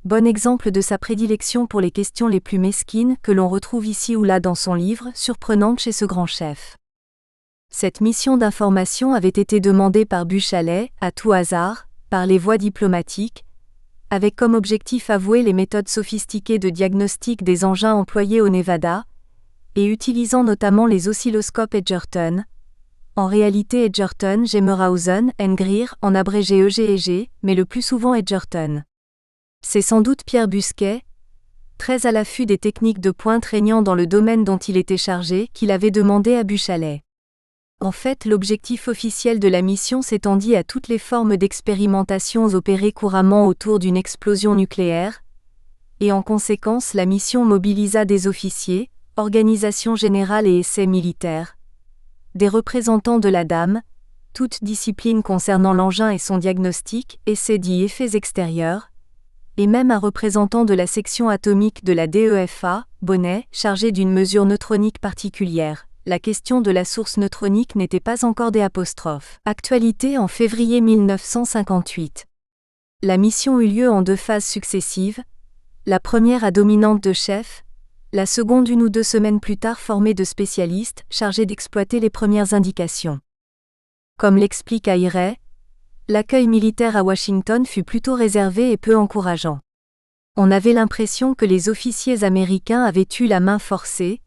bon exemple de sa prédilection pour les questions les plus mesquines que l'on retrouve ici ou là dans son livre, surprenante chez ce grand chef. Cette mission d'information avait été demandée par Buchalet, à tout hasard, par les voies diplomatiques, avec comme objectif avoué les méthodes sophistiquées de diagnostic des engins employés au Nevada, et utilisant notamment les oscilloscopes Edgerton, en réalité Edgerton Gemerhausen and Greer en abrégé EG, mais le plus souvent Edgerton. C'est sans doute Pierre Busquet, très à l'affût des techniques de pointe régnant dans le domaine dont il était chargé, qui l'avait demandé à Buchalet. En fait, l'objectif officiel de la mission s'étendit à toutes les formes d'expérimentations opérées couramment autour d'une explosion nucléaire, et en conséquence la mission mobilisa des officiers, organisations générales et essais militaires, des représentants de la DAM, toutes disciplines concernant l'engin et son diagnostic, essais dits effets extérieurs, et même un représentant de la section atomique de la DEFA, Bonnet, chargé d'une mesure neutronique particulière. La question de la source neutronique n'était pas encore des apostrophes. Actualité en février 1958. La mission eut lieu en 2 phases successives, la première à dominante de chef, la seconde 1 ou 2 semaines plus tard formée de spécialistes chargés d'exploiter les premières indications. Comme l'explique Ayret, l'accueil militaire à Washington fut plutôt réservé et peu encourageant. On avait l'impression que les officiers américains avaient eu la main forcée,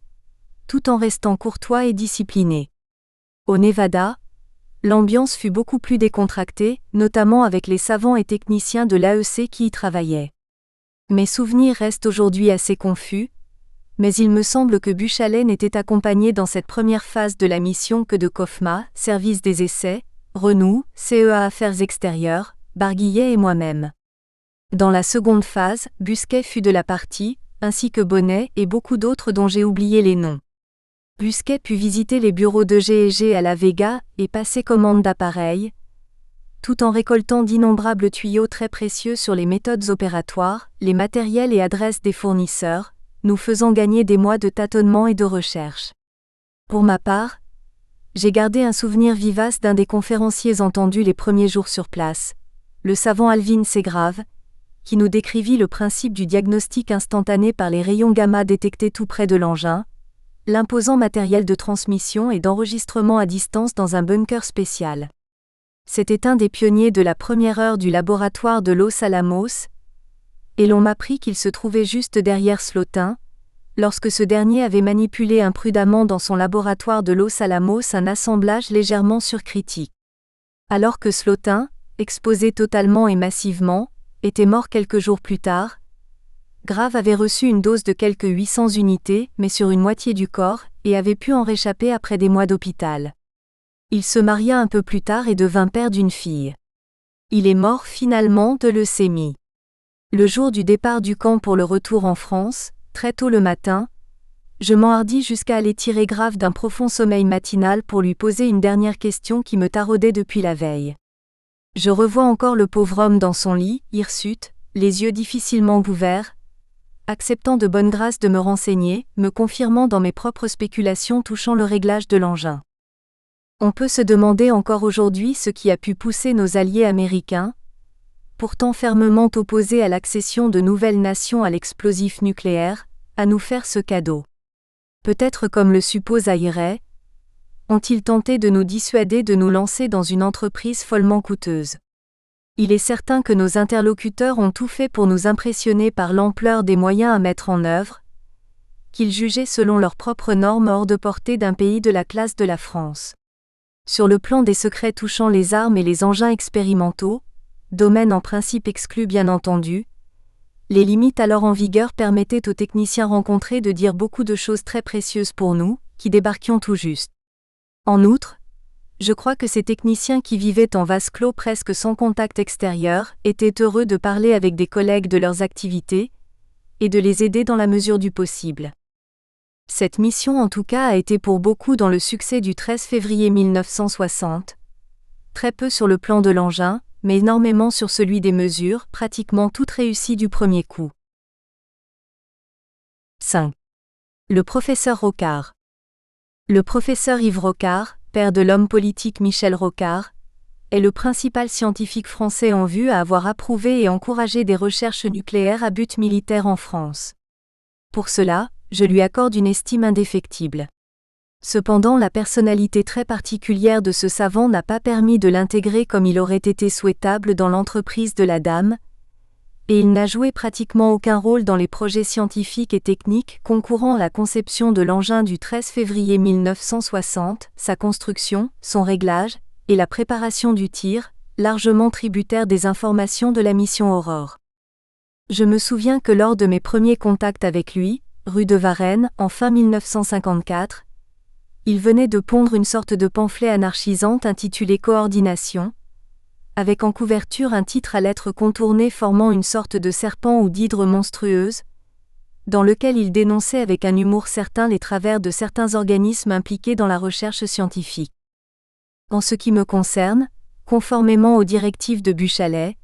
tout en restant courtois et disciplinés. Au Nevada, l'ambiance fut beaucoup plus décontractée, notamment avec les savants et techniciens de l'AEC qui y travaillaient. Mes souvenirs restent aujourd'hui assez confus, mais il me semble que Buchalet n'était accompagné dans cette première phase de la mission que de Kofma, service des essais, Renou, CEA Affaires extérieures, Barguillet et moi-même. Dans la seconde phase, Busquet fut de la partie, ainsi que Bonnet et beaucoup d'autres dont j'ai oublié les noms. Busquet put visiter les bureaux de G&G à La Vega et passer commande d'appareils, tout en récoltant d'innombrables tuyaux très précieux sur les méthodes opératoires, les matériels et adresses des fournisseurs, nous faisant gagner des mois de tâtonnement et de recherche. Pour ma part, j'ai gardé un souvenir vivace d'un des conférenciers entendus les premiers jours sur place, le savant Alvin Segrave, qui nous décrivit le principe du diagnostic instantané par les rayons gamma détectés tout près de l'engin, l'imposant matériel de transmission et d'enregistrement à distance dans un bunker spécial. C'était un des pionniers de la première heure du laboratoire de Los Alamos, et l'on m'apprit qu'il se trouvait juste derrière Slotin, lorsque ce dernier avait manipulé imprudemment dans son laboratoire de Los Alamos un assemblage légèrement surcritique. Alors que Slotin, exposé totalement et massivement, était mort quelques jours plus tard, Grave avait reçu une dose de quelques 800 unités, mais sur une moitié du corps, et avait pu en réchapper après des mois d'hôpital. Il se maria un peu plus tard et devint père d'une fille. Il est mort finalement de leucémie. Le jour du départ du camp pour le retour en France, très tôt le matin, je m'enhardis jusqu'à aller tirer Grave d'un profond sommeil matinal pour lui poser une dernière question qui me taraudait depuis la veille. Je revois encore le pauvre homme dans son lit, hirsute, les yeux difficilement ouverts, acceptant de bonne grâce de me renseigner, me confirmant dans mes propres spéculations touchant le réglage de l'engin. On peut se demander encore aujourd'hui ce qui a pu pousser nos alliés américains, pourtant fermement opposés à l'accession de nouvelles nations à l'explosif nucléaire, à nous faire ce cadeau. Peut-être comme le suppose Ayret, ont-ils tenté de nous dissuader de nous lancer dans une entreprise follement coûteuse. Il est certain que nos interlocuteurs ont tout fait pour nous impressionner par l'ampleur des moyens à mettre en œuvre, qu'ils jugeaient selon leurs propres normes hors de portée d'un pays de la classe de la France. Sur le plan des secrets touchant les armes et les engins expérimentaux, domaine en principe exclu bien entendu, les limites alors en vigueur permettaient aux techniciens rencontrés de dire beaucoup de choses très précieuses pour nous, qui débarquions tout juste. En outre, je crois que ces techniciens qui vivaient en vase clos presque sans contact extérieur étaient heureux de parler avec des collègues de leurs activités, et de les aider dans la mesure du possible. Cette mission en tout cas a été pour beaucoup dans le succès du 13 février 1960, très peu sur le plan de l'engin, mais énormément sur celui des mesures, pratiquement toutes réussies du premier coup. 5. Le professeur Rocard. Le professeur Yves Rocard, père de l'homme politique Michel Rocard, est le principal scientifique français en vue à avoir approuvé et encouragé des recherches nucléaires à but militaire en France. Pour cela, je lui accorde une estime indéfectible. Cependant, la personnalité très particulière de ce savant n'a pas permis de l'intégrer comme il aurait été souhaitable dans l'entreprise de la dame, et il n'a joué pratiquement aucun rôle dans les projets scientifiques et techniques concourant à la conception de l'engin du 13 février 1960, sa construction, son réglage, et la préparation du tir, largement tributaire des informations de la mission Aurore. Je me souviens que lors de mes premiers contacts avec lui, rue de Varennes, en fin 1954, il venait de pondre une sorte de pamphlet anarchisante intitulé Coordination, avec en couverture un titre à lettres contournées formant une sorte de serpent ou d'hydre monstrueuse, dans lequel il dénonçait avec un humour certain les travers de certains organismes impliqués dans la recherche scientifique. En ce qui me concerne, conformément aux directives de Buchalet,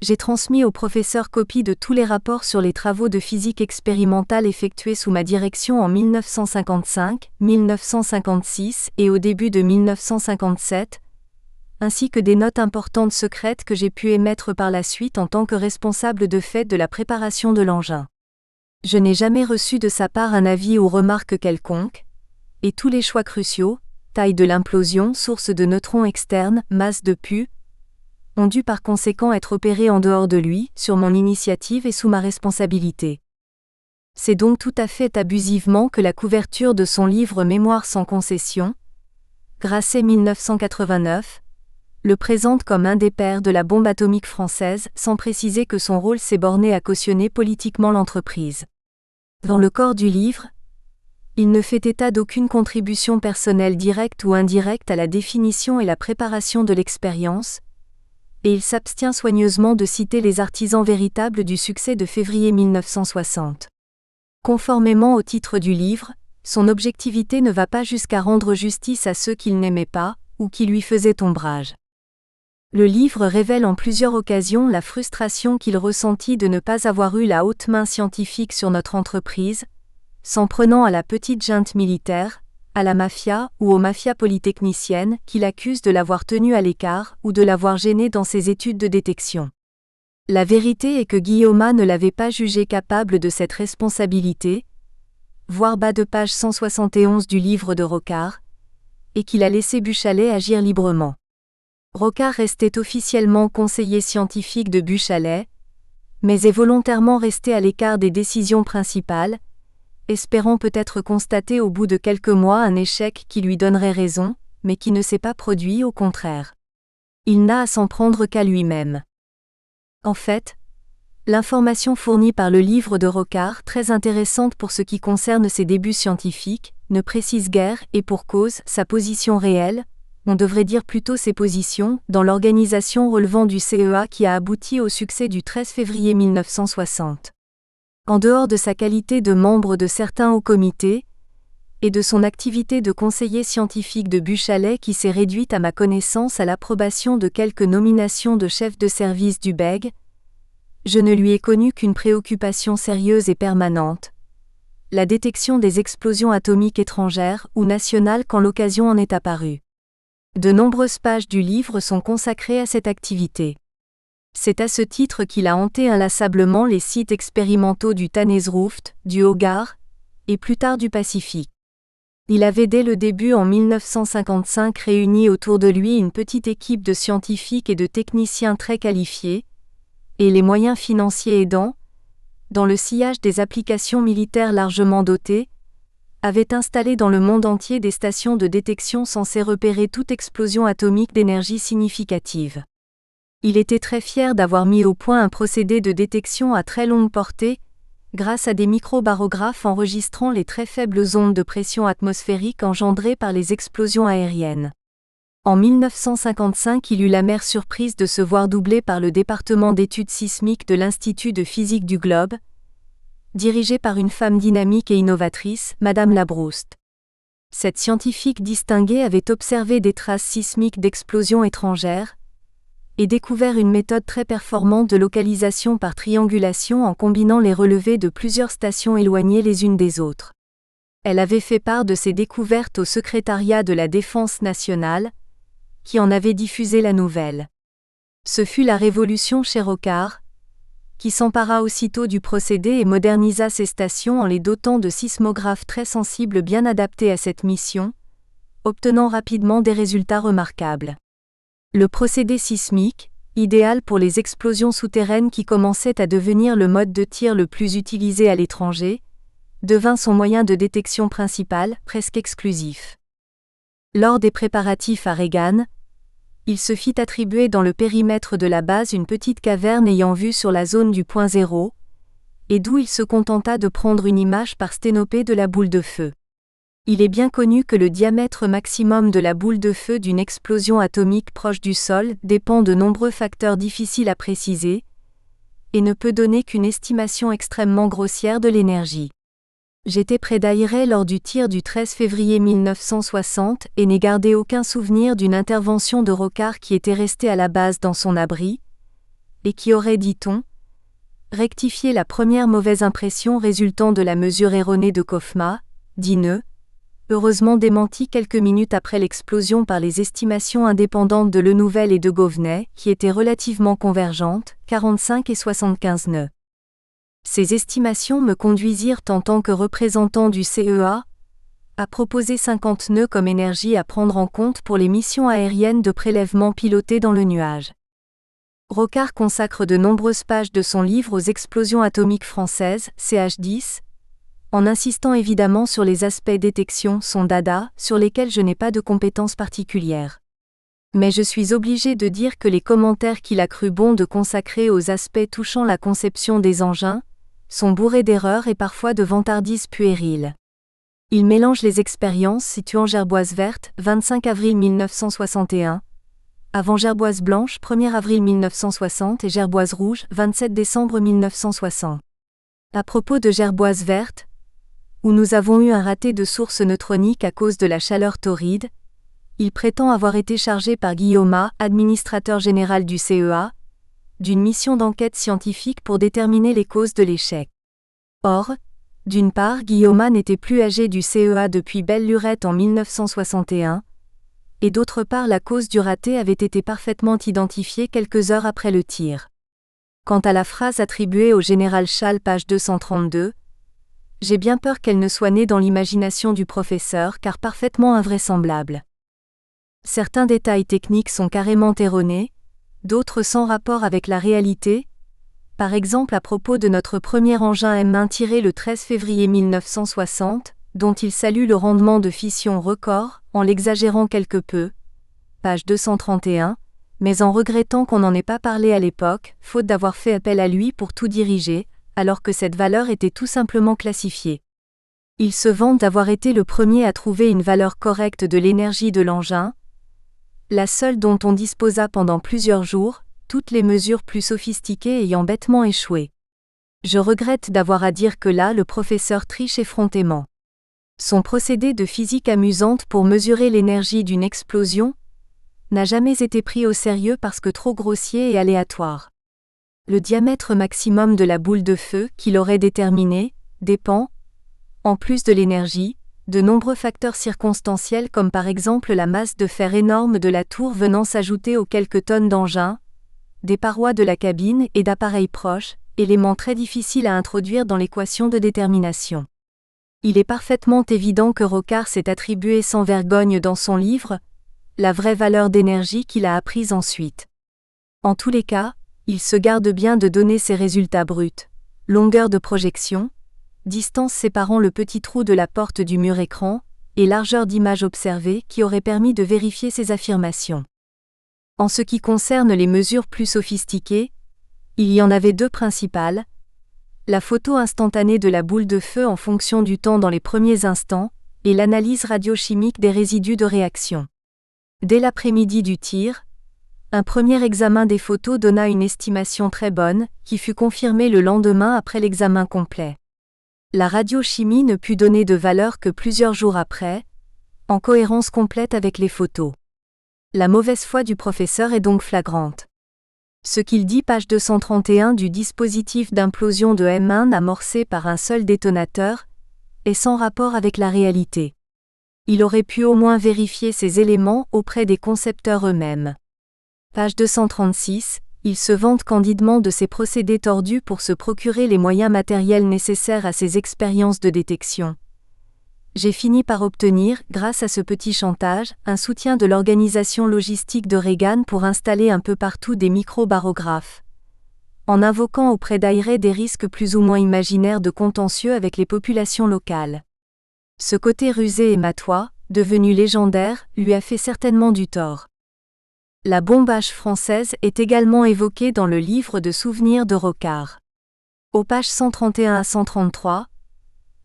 j'ai transmis au professeur copie de tous les rapports sur les travaux de physique expérimentale effectués sous ma direction en 1955, 1956 et au début de 1957, ainsi que des notes importantes secrètes que j'ai pu émettre par la suite en tant que responsable de fait de la préparation de l'engin. Je n'ai jamais reçu de sa part un avis ou remarque quelconque, et tous les choix cruciaux, taille de l'implosion, source de neutrons externes, masse de pu, ont dû par conséquent être opérés en dehors de lui, sur mon initiative et sous ma responsabilité. C'est donc tout à fait abusivement que la couverture de son livre Mémoire sans concession, Grasset 1989, le présente comme un des pères de la bombe atomique française, sans préciser que son rôle s'est borné à cautionner politiquement l'entreprise. Dans le corps du livre, il ne fait état d'aucune contribution personnelle directe ou indirecte à la définition et la préparation de l'expérience, et il s'abstient soigneusement de citer les artisans véritables du succès de février 1960. Conformément au titre du livre, son objectivité ne va pas jusqu'à rendre justice à ceux qu'il n'aimait pas, ou qui lui faisaient ombrage. Le livre révèle en plusieurs occasions la frustration qu'il ressentit de ne pas avoir eu la haute main scientifique sur notre entreprise, s'en prenant à la petite junte militaire, à la mafia ou aux mafias polytechniciennes qu'il accuse de l'avoir tenu à l'écart ou de l'avoir gêné dans ses études de détection. La vérité est que Guillaumat ne l'avait pas jugé capable de cette responsabilité, voir bas de page 171 du livre de Rocard, et qu'il a laissé Buchalet agir librement. Rocard restait officiellement conseiller scientifique de Buchalet, mais est volontairement resté à l'écart des décisions principales, espérant peut-être constater au bout de quelques mois un échec qui lui donnerait raison, mais qui ne s'est pas produit, au contraire. Il n'a à s'en prendre qu'à lui-même. En fait, l'information fournie par le livre de Rocard, très intéressante pour ce qui concerne ses débuts scientifiques, ne précise guère, et pour cause, sa position réelle, on devrait dire plutôt ses positions, dans l'organisation relevant du CEA qui a abouti au succès du 13 février 1960. En dehors de sa qualité de membre de certains hauts comités, et de son activité de conseiller scientifique de Buchalet qui s'est réduite à ma connaissance à l'approbation de quelques nominations de chef de service du BEG, Je ne lui ai connu qu'une préoccupation sérieuse et permanente, la détection des explosions atomiques étrangères ou nationales quand l'occasion en est apparue. De nombreuses pages du livre sont consacrées à cette activité. C'est à ce titre qu'il a hanté inlassablement les sites expérimentaux du Tannesruft, du Hogar, et plus tard du Pacifique. Il avait dès le début en 1955 réuni autour de lui une petite équipe de scientifiques et de techniciens très qualifiés, et les moyens financiers aidant, dans le sillage des applications militaires largement dotées, avait installé dans le monde entier des stations de détection censées repérer toute explosion atomique d'énergie significative. Il était très fier d'avoir mis au point un procédé de détection à très longue portée, grâce à des microbarographes enregistrant les très faibles ondes de pression atmosphérique engendrées par les explosions aériennes. En 1955, il eut l'amère surprise de se voir doublé par le département d'études sismiques de l'Institut de physique du globe, dirigé par une femme dynamique et innovatrice, Madame Labrouste. Cette scientifique distinguée avait observé des traces sismiques d'explosions étrangères et découvert une méthode très performante de localisation par triangulation en combinant les relevés de plusieurs stations éloignées les unes des autres. Elle avait fait part de ses découvertes au secrétariat de la Défense nationale, qui en avait diffusé la nouvelle. Ce fut la révolution chez Rocard, qui s'empara aussitôt du procédé et modernisa ses stations en les dotant de sismographes très sensibles bien adaptés à cette mission, obtenant rapidement des résultats remarquables. Le procédé sismique, idéal pour les explosions souterraines qui commençaient à devenir le mode de tir le plus utilisé à l'étranger, devint son moyen de détection principal, presque exclusif. Lors des préparatifs à Reagan, il se fit attribuer dans le périmètre de la base une petite caverne ayant vue sur la zone du point zéro, et d'où il se contenta de prendre une image par sténopée de la boule de feu. Il est bien connu que le diamètre maximum de la boule de feu d'une explosion atomique proche du sol dépend de nombreux facteurs difficiles à préciser, et ne peut donner qu'une estimation extrêmement grossière de l'énergie. J'étais près d'Airey lors du tir du 13 février 1960 et n'ai gardé aucun souvenir d'une intervention de Rocard qui était resté à la base dans son abri, et qui aurait, dit-on, rectifié la première mauvaise impression résultant de la mesure erronée de Kofma, dit-ne, heureusement démenti quelques minutes après l'explosion par les estimations indépendantes de Lenouvelle et de Govenay, qui étaient relativement convergentes, 45 et 75 nœuds. Ces estimations me conduisirent en tant que représentant du CEA à proposer 50 nœuds comme énergie à prendre en compte pour les missions aériennes de prélèvement pilotées dans le nuage. Rocard consacre de nombreuses pages de son livre aux explosions atomiques françaises, CH10, en insistant évidemment sur les aspects détection, son dada, sur lesquels je n'ai pas de compétences particulières. Mais je suis obligé de dire que les commentaires qu'il a cru bon de consacrer aux aspects touchant la conception des engins sont bourrés d'erreurs et parfois de vantardises puériles. Il mélange les expériences situant Gerboise verte, 25 avril 1961, avant Gerboise blanche, 1er avril 1960 et Gerboise rouge, 27 décembre 1960. À propos de Gerboise verte, où nous avons eu un raté de source neutronique à cause de la chaleur torride, il prétend avoir été chargé par Guillaumat, administrateur général du CEA, d'une mission d'enquête scientifique pour déterminer les causes de l'échec. Or, d'une part, Guillaumat n'était plus âgé du CEA depuis Belle-Lurette en 1961, et d'autre part la cause du raté avait été parfaitement identifiée quelques heures après le tir. Quant à la phrase attribuée au général Schall, page 232, j'ai bien peur qu'elle ne soit née dans l'imagination du professeur car parfaitement invraisemblable. Certains détails techniques sont carrément erronés, d'autres sans rapport avec la réalité, par exemple à propos de notre premier engin M1 le 13 février 1960, dont il salue le rendement de fission record, en l'exagérant quelque peu, page 231, mais en regrettant qu'on n'en ait pas parlé à l'époque, faute d'avoir fait appel à lui pour tout diriger, alors que cette valeur était tout simplement classifiée. Il se vante d'avoir été le premier à trouver une valeur correcte de l'énergie de l'engin, la seule dont on disposa pendant plusieurs jours, toutes les mesures plus sophistiquées ayant bêtement échoué. Je regrette d'avoir à dire que là le professeur triche effrontément. Son procédé de physique amusante pour mesurer l'énergie d'une explosion n'a jamais été pris au sérieux parce que trop grossier et aléatoire. Le diamètre maximum de la boule de feu qu'il aurait déterminé dépend, en plus de l'énergie, de nombreux facteurs circonstanciels comme par exemple la masse de fer énorme de la tour venant s'ajouter aux quelques tonnes d'engins, des parois de la cabine et d'appareils proches, éléments très difficiles à introduire dans l'équation de détermination. Il est parfaitement évident que Rocard s'est attribué sans vergogne dans son livre la vraie valeur d'énergie qu'il a apprise ensuite. En tous les cas, il se garde bien de donner ses résultats bruts, longueur de projection, distance séparant le petit trou de la porte du mur écran, et largeur d'image observée qui aurait permis de vérifier ces affirmations. En ce qui concerne les mesures plus sophistiquées, il y en avait deux principales. La photo instantanée de la boule de feu en fonction du temps dans les premiers instants, et l'analyse radiochimique des résidus de réaction. Dès l'après-midi du tir, un premier examen des photos donna une estimation très bonne, qui fut confirmée le lendemain après l'examen complet. La radiochimie ne put donner de valeur que plusieurs jours après, en cohérence complète avec les photos. La mauvaise foi du professeur est donc flagrante. Ce qu'il dit page 231 du dispositif d'implosion de M1 amorcé par un seul détonateur est sans rapport avec la réalité. Il aurait pu au moins vérifier ces éléments auprès des concepteurs eux-mêmes. Page 236, il se vante candidement de ses procédés tordus pour se procurer les moyens matériels nécessaires à ses expériences de détection. J'ai fini par obtenir, grâce à ce petit chantage, un soutien de l'organisation logistique de Reagan pour installer un peu partout des micro-barographes. En invoquant auprès d'Airey des risques plus ou moins imaginaires de contentieux avec les populations locales. Ce côté rusé et matois, devenu légendaire, lui a fait certainement du tort. La bombe H française est également évoquée dans le livre de souvenirs de Rocard. Aux pages 131 à 133,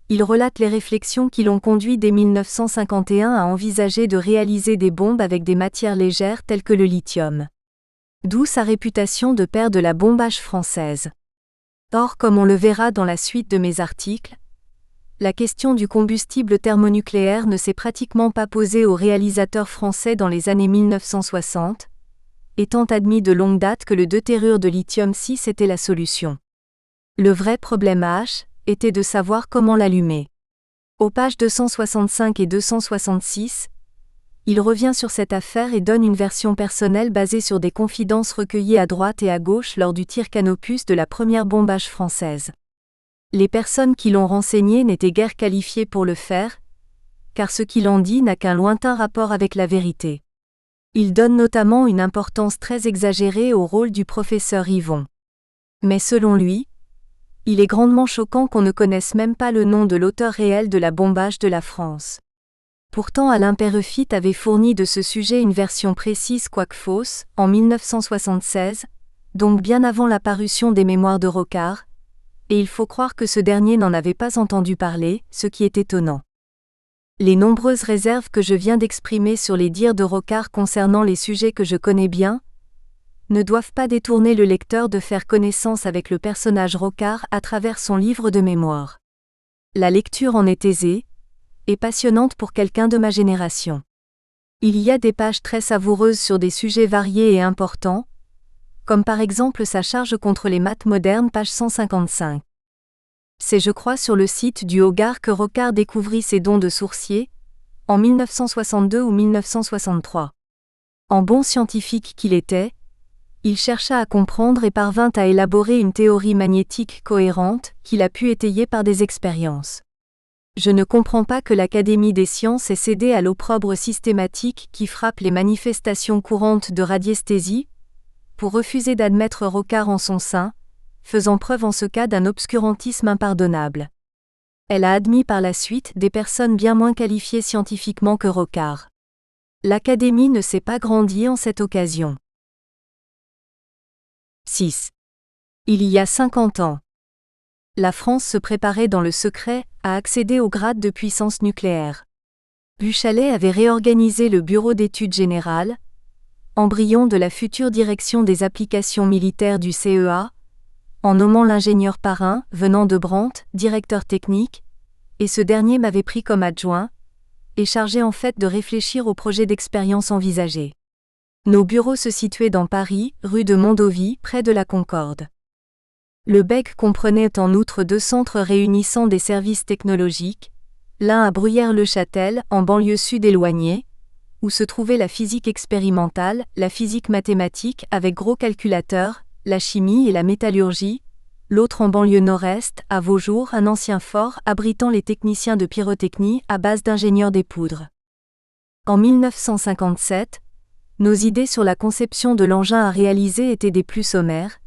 il relate les réflexions qui l'ont conduit dès 1951 à envisager de réaliser des bombes avec des matières légères telles que le lithium. D'où sa réputation de père de la bombe H française. Or, comme on le verra dans la suite de mes articles, la question du combustible thermonucléaire ne s'est pratiquement pas posée aux réalisateurs français dans les années 1960, étant admis de longue date que le deutérure de lithium-6 était la solution. Le vrai problème H était de savoir comment l'allumer. Aux pages 265 et 266, il revient sur cette affaire et donne une version personnelle basée sur des confidences recueillies à droite et à gauche lors du tir Canopus de la première bombe H française. Les personnes qui l'ont renseigné n'étaient guère qualifiées pour le faire, car ce qu'il en dit n'a qu'un lointain rapport avec la vérité. Il donne notamment une importance très exagérée au rôle du professeur Yvon. Mais selon lui, il est grandement choquant qu'on ne connaisse même pas le nom de l'auteur réel de la bombe H de la France. Pourtant Alain Peyrefitte avait fourni de ce sujet une version précise quoique fausse, en 1976, donc bien avant la parution des mémoires de Rocard, et il faut croire que ce dernier n'en avait pas entendu parler, ce qui est étonnant. Les nombreuses réserves que je viens d'exprimer sur les dires de Rocard concernant les sujets que je connais bien, ne doivent pas détourner le lecteur de faire connaissance avec le personnage Rocard à travers son livre de mémoire. La lecture en est aisée, et passionnante pour quelqu'un de ma génération. Il y a des pages très savoureuses sur des sujets variés et importants, comme par exemple sa charge contre les maths modernes page 155. C'est je crois sur le site du Hogarth que Rocard découvrit ses dons de sourcier, en 1962 ou 1963. En bon scientifique qu'il était, il chercha à comprendre et parvint à élaborer une théorie magnétique cohérente qu'il a pu étayer par des expériences. Je ne comprends pas que l'Académie des sciences ait cédé à l'opprobre systématique qui frappe les manifestations courantes de radiesthésie, pour refuser d'admettre Rocard en son sein, faisant preuve en ce cas d'un obscurantisme impardonnable. Elle a admis par la suite des personnes bien moins qualifiées scientifiquement que Rocard. L'Académie ne s'est pas grandie en cette occasion. 6. Il y a 50 ans. La France se préparait dans le secret à accéder au grade de puissance nucléaire. Buchalet avait réorganisé le Bureau d'études générales, embryon de la future direction des applications militaires du CEA, en nommant l'ingénieur Parrain, venant de Brandt, directeur technique, et ce dernier m'avait pris comme adjoint, et chargé en fait de réfléchir au projet d'expérience envisagé. Nos bureaux se situaient dans Paris, rue de Mondovì, près de la Concorde. Le BEG comprenait en outre 2 centres réunissant des services technologiques, l'un à Bruyères-le-Châtel, en banlieue sud éloignée, où se trouvait la physique expérimentale, la physique mathématique avec gros calculateurs, la chimie et la métallurgie, l'autre en banlieue nord-est, à Vaujour, un ancien fort abritant les techniciens de pyrotechnie à base d'ingénieurs des poudres. En 1957, nos idées sur la conception de l'engin à réaliser étaient des plus sommaires,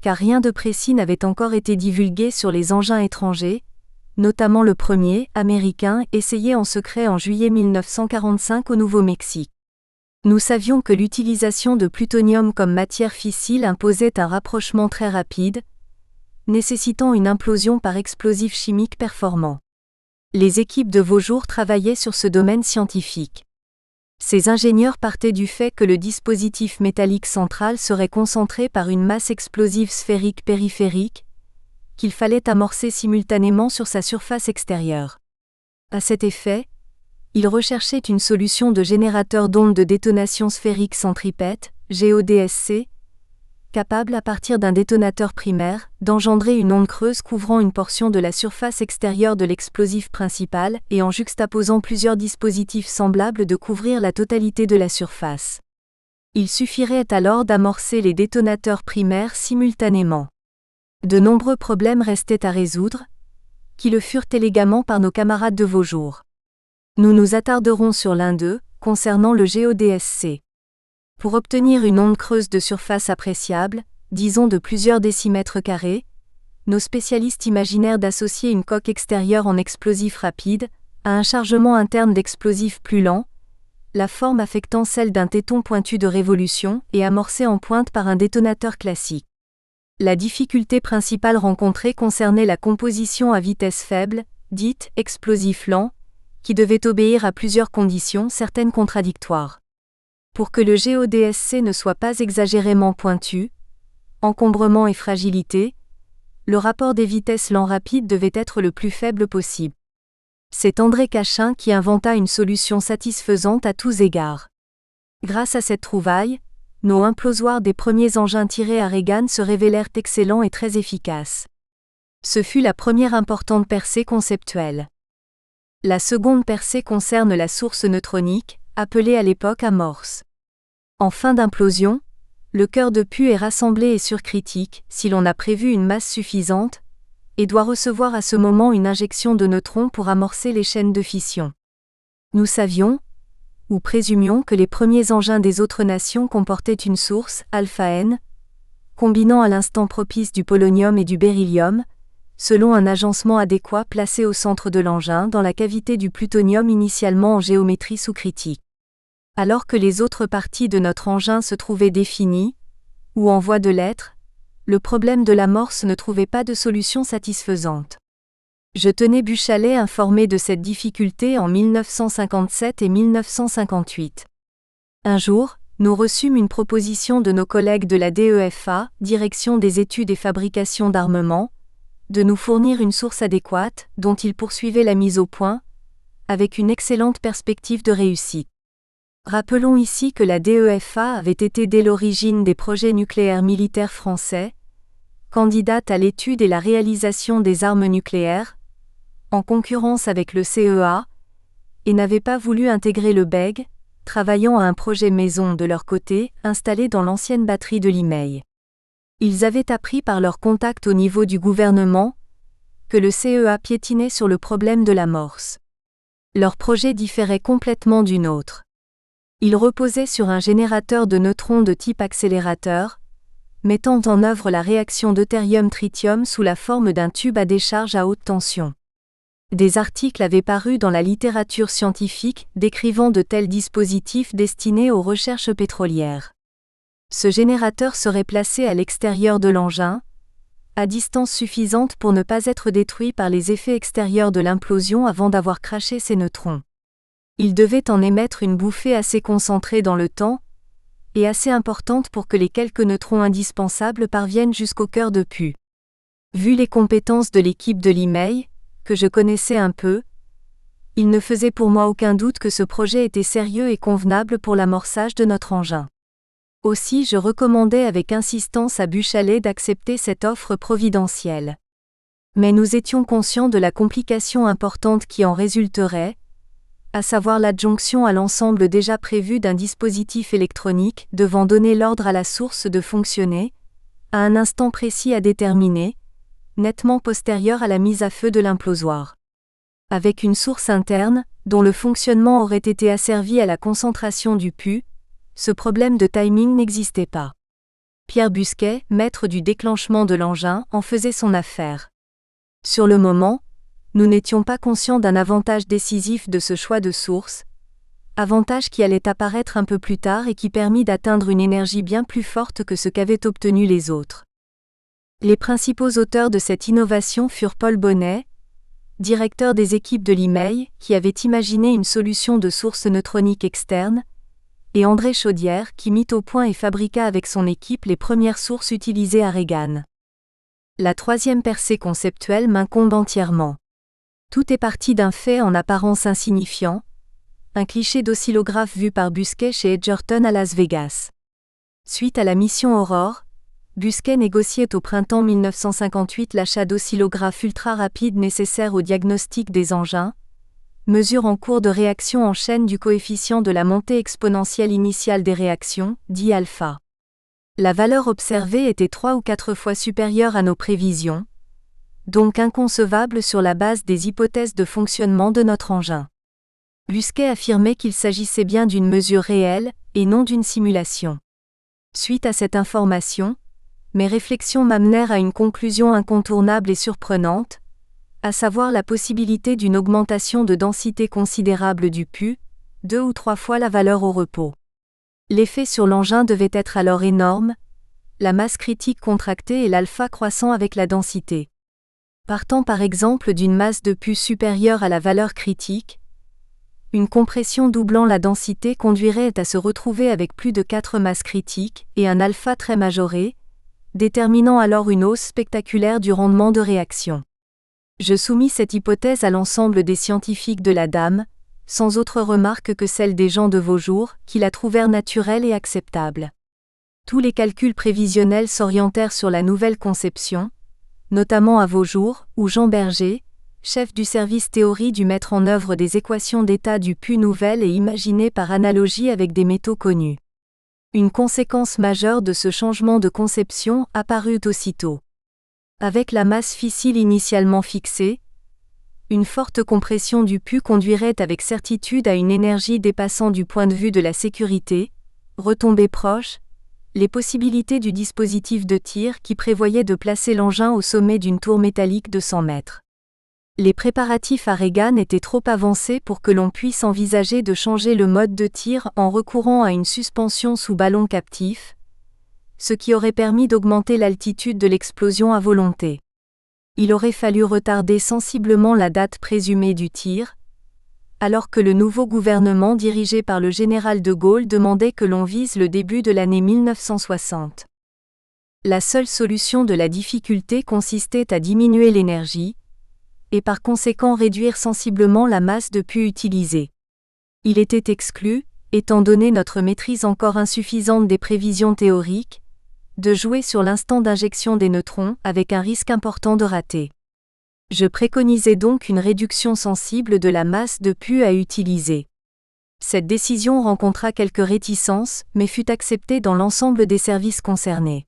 car rien de précis n'avait encore été divulgué sur les engins étrangers, notamment le premier, américain, essayé en secret en juillet 1945 au Nouveau-Mexique. Nous savions que l'utilisation de plutonium comme matière fissile imposait un rapprochement très rapide, nécessitant une implosion par explosif chimique performant. Les équipes de Vaujour travaillaient sur ce domaine scientifique. Ces ingénieurs partaient du fait que le dispositif métallique central serait concentré par une masse explosive sphérique périphérique, qu'il fallait amorcer simultanément sur sa surface extérieure. À cet effet, ils recherchaient une solution de générateur d'ondes de détonation sphérique centripète, GODSC, capable à partir d'un détonateur primaire, d'engendrer une onde creuse couvrant une portion de la surface extérieure de l'explosif principal et en juxtaposant plusieurs dispositifs semblables de couvrir la totalité de la surface. Il suffirait alors d'amorcer les détonateurs primaires simultanément. De nombreux problèmes restaient à résoudre, qui le furent élégamment par nos camarades de Vaujour. Nous nous attarderons sur l'un d'eux, concernant le GODSC. Pour obtenir une onde creuse de surface appréciable, disons de plusieurs décimètres carrés, nos spécialistes imaginèrent d'associer une coque extérieure en explosif rapide, à un chargement interne d'explosif plus lent, la forme affectant celle d'un téton pointu de révolution et amorcé en pointe par un détonateur classique. La difficulté principale rencontrée concernait la composition à vitesse faible, dite explosif lent, qui devait obéir à plusieurs conditions, certaines contradictoires. Pour que le GODSC ne soit pas exagérément pointu, encombrement et fragilité, le rapport des vitesses lent-rapide devait être le plus faible possible. C'est André Cachin qui inventa une solution satisfaisante à tous égards. Grâce à cette trouvaille, nos implosoirs des premiers engins tirés à Reagan se révélèrent excellents et très efficaces. Ce fut la première importante percée conceptuelle. La seconde percée concerne la source neutronique, appelée à l'époque amorce. En fin d'implosion, le cœur de pu est rassemblé et surcritique, si l'on a prévu une masse suffisante, et doit recevoir à ce moment une injection de neutrons pour amorcer les chaînes de fission. Nous savions, ou présumions que les premiers engins des autres nations comportaient une source, α-N, combinant à l'instant propice du polonium et du beryllium, selon un agencement adéquat placé au centre de l'engin dans la cavité du plutonium initialement en géométrie sous-critique. Alors que les autres parties de notre engin se trouvaient définies, ou en voie de l'être, le problème de l'amorce ne trouvait pas de solution satisfaisante. Je tenais Buchalet informé de cette difficulté en 1957 et 1958. Un jour, nous reçûmes une proposition de nos collègues de la DEFA, Direction des études et fabrication d'armement, de nous fournir une source adéquate, dont ils poursuivaient la mise au point, avec une excellente perspective de réussite. Rappelons ici que la DEFA avait été dès l'origine des projets nucléaires militaires français, candidate à l'étude et la réalisation des armes nucléaires, en concurrence avec le CEA, et n'avait pas voulu intégrer le BEG, travaillant à un projet maison de leur côté, installé dans l'ancienne batterie de Limay. Ils avaient appris par leurs contacts au niveau du gouvernement que le CEA piétinait sur le problème de l'amorce. Leur projet différait complètement du nôtre. Il reposait sur un générateur de neutrons de type accélérateur, mettant en œuvre la réaction deutérium-tritium sous la forme d'un tube à décharge à haute tension. Des articles avaient paru dans la littérature scientifique décrivant de tels dispositifs destinés aux recherches pétrolières. Ce générateur serait placé à l'extérieur de l'engin, à distance suffisante pour ne pas être détruit par les effets extérieurs de l'implosion avant d'avoir craché ses neutrons. Il devait en émettre une bouffée assez concentrée dans le temps, et assez importante pour que les quelques neutrons indispensables parviennent jusqu'au cœur de pu. Vu les compétences de l'équipe de Limay, que je connaissais un peu, il ne faisait pour moi aucun doute que ce projet était sérieux et convenable pour l'amorçage de notre engin. Aussi je recommandais avec insistance à Buchalet d'accepter cette offre providentielle. Mais nous étions conscients de la complication importante qui en résulterait, à savoir l'adjonction à l'ensemble déjà prévu d'un dispositif électronique devant donner l'ordre à la source de fonctionner, à un instant précis à déterminer, nettement postérieur à la mise à feu de l'implosoir. Avec une source interne, dont le fonctionnement aurait été asservi à la concentration du pu, ce problème de timing n'existait pas. Pierre Busquet, maître du déclenchement de l'engin, en faisait son affaire. Sur le moment, nous n'étions pas conscients d'un avantage décisif de ce choix de source, avantage qui allait apparaître un peu plus tard et qui permit d'atteindre une énergie bien plus forte que ce qu'avaient obtenu les autres. Les principaux auteurs de cette innovation furent Paul Bonnet, directeur des équipes de l'IMEI, qui avait imaginé une solution de source neutronique externe, et André Chaudière, qui mit au point et fabriqua avec son équipe les premières sources utilisées à Reagan. La troisième percée conceptuelle m'incombe entièrement. Tout est parti d'un fait en apparence insignifiant, un cliché d'oscillographe vu par Busquet chez Edgerton à Las Vegas. Suite à la mission Aurore, Busquet négociait au printemps 1958 l'achat d'oscillographes ultra rapides nécessaires au diagnostic des engins, mesure en cours de réaction en chaîne du coefficient de la montée exponentielle initiale des réactions, dit alpha. La valeur observée était 3 ou 4 fois supérieure à nos prévisions, donc inconcevable sur la base des hypothèses de fonctionnement de notre engin. Busquet affirmait qu'il s'agissait bien d'une mesure réelle, et non d'une simulation. Suite à cette information, mes réflexions m'amenèrent à une conclusion incontournable et surprenante, à savoir la possibilité d'une augmentation de densité considérable du pu, 2 ou 3 fois la valeur au repos. L'effet sur l'engin devait être alors énorme, la masse critique contractée et l'alpha croissant avec la densité. Partant par exemple d'une masse de pu supérieure à la valeur critique, une compression doublant la densité conduirait à se retrouver avec plus de 4 masses critiques et un alpha très majoré, déterminant alors une hausse spectaculaire du rendement de réaction. Je soumis cette hypothèse à l'ensemble des scientifiques de la dame, sans autre remarque que celle des gens de vos jours, qui la trouvèrent naturelle et acceptable. Tous les calculs prévisionnels s'orientèrent sur la nouvelle conception, notamment à vos jours, où Jean Berger, chef du service théorie du mettre en œuvre des équations d'état du pu nouvelles et imaginées par analogie avec des métaux connus. Une conséquence majeure de ce changement de conception apparut aussitôt. Avec la masse fissile initialement fixée, une forte compression du pu conduirait avec certitude à une énergie dépassant du point de vue de la sécurité, retombées proches, les possibilités du dispositif de tir qui prévoyait de placer l'engin au sommet d'une tour métallique de 100 mètres. Les préparatifs à Reagan étaient trop avancés pour que l'on puisse envisager de changer le mode de tir en recourant à une suspension sous ballon captif, ce qui aurait permis d'augmenter l'altitude de l'explosion à volonté. Il aurait fallu retarder sensiblement la date présumée du tir, alors que le nouveau gouvernement dirigé par le général de Gaulle demandait que l'on vise le début de l'année 1960. La seule solution de la difficulté consistait à diminuer l'énergie, et par conséquent réduire sensiblement la masse de pu utilisée. Il était exclu, étant donné notre maîtrise encore insuffisante des prévisions théoriques, de jouer sur l'instant d'injection des neutrons avec un risque important de rater. Je préconisais donc une réduction sensible de la masse de pu à utiliser. Cette décision rencontra quelques réticences, mais fut acceptée dans l'ensemble des services concernés.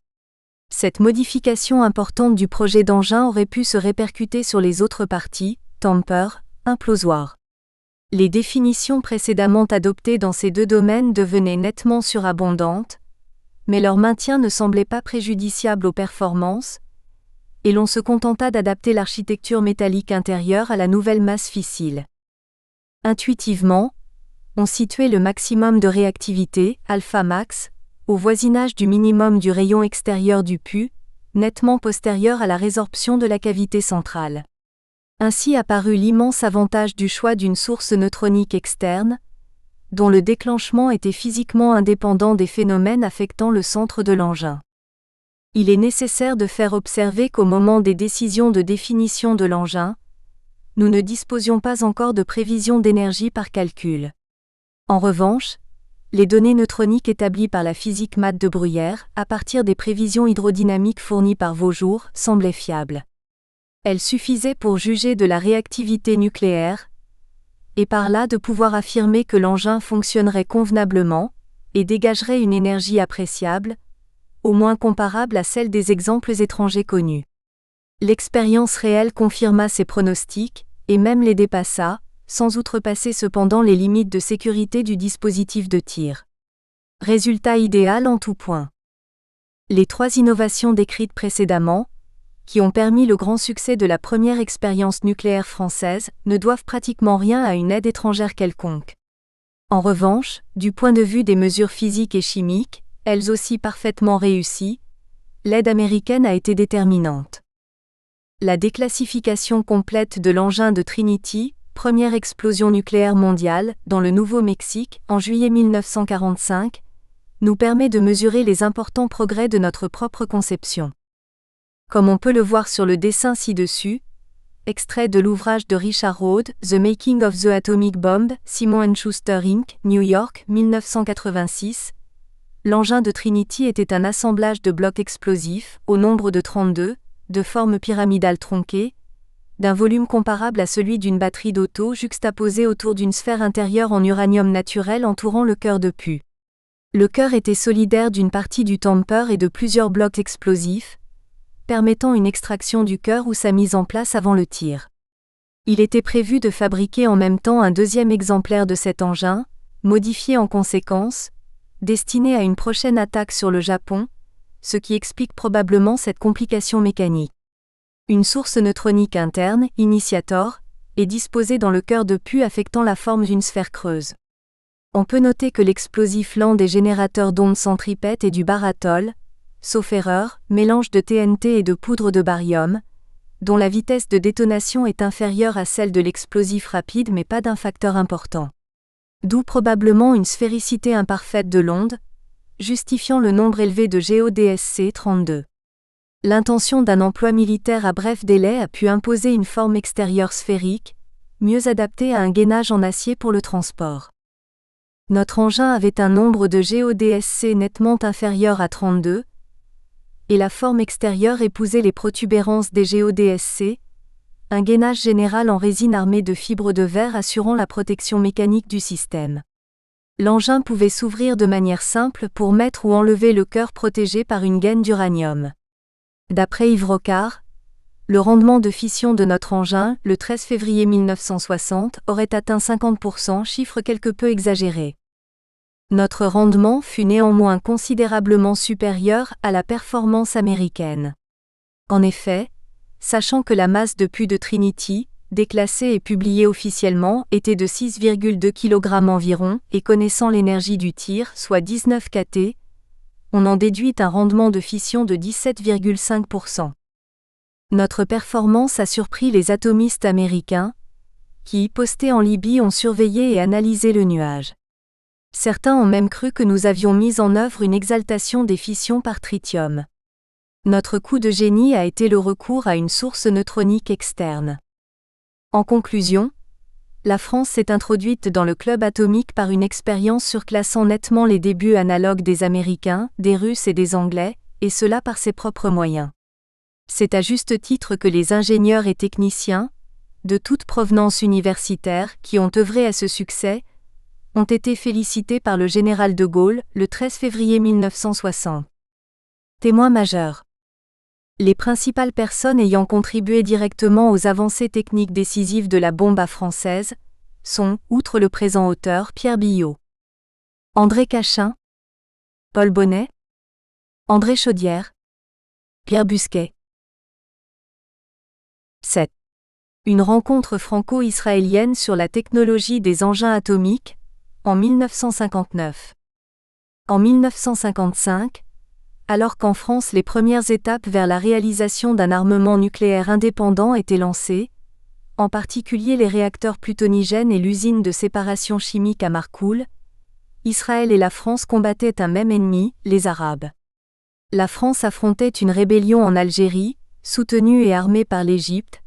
Cette modification importante du projet d'engin aurait pu se répercuter sur les autres parties, tamper, implosoir. Les définitions précédemment adoptées dans ces deux domaines devenaient nettement surabondantes, mais leur maintien ne semblait pas préjudiciable aux performances, et l'on se contenta d'adapter l'architecture métallique intérieure à la nouvelle masse fissile. Intuitivement, on situait le maximum de réactivité, alpha max, au voisinage du minimum du rayon extérieur du pu, nettement postérieur à la résorption de la cavité centrale. Ainsi apparut l'immense avantage du choix d'une source neutronique externe, dont le déclenchement était physiquement indépendant des phénomènes affectant le centre de l'engin. Il est nécessaire de faire observer qu'au moment des décisions de définition de l'engin, nous ne disposions pas encore de prévision d'énergie par calcul. En revanche, les données neutroniques établies par la physique math de Bruyère, à partir des prévisions hydrodynamiques fournies par Vaujour, semblaient fiables. Elles suffisaient pour juger de la réactivité nucléaire, et par là de pouvoir affirmer que l'engin fonctionnerait convenablement, et dégagerait une énergie appréciable, au moins comparable à celle des exemples étrangers connus. L'expérience réelle confirma ces pronostics, et même les dépassa, sans outrepasser cependant les limites de sécurité du dispositif de tir. Résultat idéal en tout point. Les 3 innovations décrites précédemment, qui ont permis le grand succès de la première expérience nucléaire française, ne doivent pratiquement rien à une aide étrangère quelconque. En revanche, du point de vue des mesures physiques et chimiques, elles aussi parfaitement réussies, l'aide américaine a été déterminante. La déclassification complète de l'engin de Trinity, première explosion nucléaire mondiale, dans le Nouveau-Mexique, en juillet 1945, nous permet de mesurer les importants progrès de notre propre conception. Comme on peut le voir sur le dessin ci-dessus, extrait de l'ouvrage de Richard Rode, The Making of the Atomic Bomb, Simon & Schuster Inc., New York, 1986, l'engin de Trinity était un assemblage de blocs explosifs, au nombre de 32, de forme pyramidale tronquée, d'un volume comparable à celui d'une batterie d'auto juxtaposée autour d'une sphère intérieure en uranium naturel entourant le cœur de pu. Le cœur était solidaire d'une partie du tamper et de plusieurs blocs explosifs, permettant une extraction du cœur ou sa mise en place avant le tir. Il était prévu de fabriquer en même temps un deuxième exemplaire de cet engin, modifié en conséquence, destiné à une prochaine attaque sur le Japon, ce qui explique probablement cette complication mécanique. Une source neutronique interne, Initiator, est disposée dans le cœur de pu affectant la forme d'une sphère creuse. On peut noter que l'explosif land est générateur d'ondes centripètes et du baratol, sauf erreur, mélange de TNT et de poudre de barium, dont la vitesse de détonation est inférieure à celle de l'explosif rapide mais pas d'un facteur important. D'où probablement une sphéricité imparfaite de l'onde, justifiant le nombre élevé de GODSC 32. L'intention d'un emploi militaire à bref délai a pu imposer une forme extérieure sphérique, mieux adaptée à un gainage en acier pour le transport. Notre engin avait un nombre de GODSC nettement inférieur à 32, et la forme extérieure épousait les protubérances des GODSC, un gainage général en résine armée de fibres de verre assurant la protection mécanique du système. L'engin pouvait s'ouvrir de manière simple pour mettre ou enlever le cœur protégé par une gaine d'uranium. D'après Yves Rocard, le rendement de fission de notre engin, le 13 février 1960, aurait atteint 50%, chiffre quelque peu exagéré. Notre rendement fut néanmoins considérablement supérieur à la performance américaine. En effet, sachant que la masse de pu de Trinity, déclassée et publiée officiellement, était de 6,2 kg environ, et connaissant l'énergie du tir, soit 19 kT, on en déduit un rendement de fission de 17,5%. Notre performance a surpris les atomistes américains, qui, postés en Libye, ont surveillé et analysé le nuage. Certains ont même cru que nous avions mis en œuvre une exaltation des fissions par tritium. Notre coup de génie a été le recours à une source neutronique externe. En conclusion, la France s'est introduite dans le club atomique par une expérience surclassant nettement les débuts analogues des Américains, des Russes et des Anglais, et cela par ses propres moyens. C'est à juste titre que les ingénieurs et techniciens, de toute provenance universitaire, qui ont œuvré à ce succès, ont été félicités par le général de Gaulle, le 13 février 1960. Témoin majeur. Les principales personnes ayant contribué directement aux avancées techniques décisives de la bombe à française sont, outre le présent auteur, Pierre Biot, André Cachin, Paul Bonnet, André Chaudière, Pierre Busquet. 7. Une rencontre franco-israélienne sur la technologie des engins atomiques, en 1959. En 1955, alors qu'en France les premières étapes vers la réalisation d'un armement nucléaire indépendant étaient lancées, en particulier les réacteurs plutonigènes et l'usine de séparation chimique à Marcoule, Israël et la France combattaient un même ennemi, les Arabes. La France affrontait une rébellion en Algérie, soutenue et armée par l'Égypte,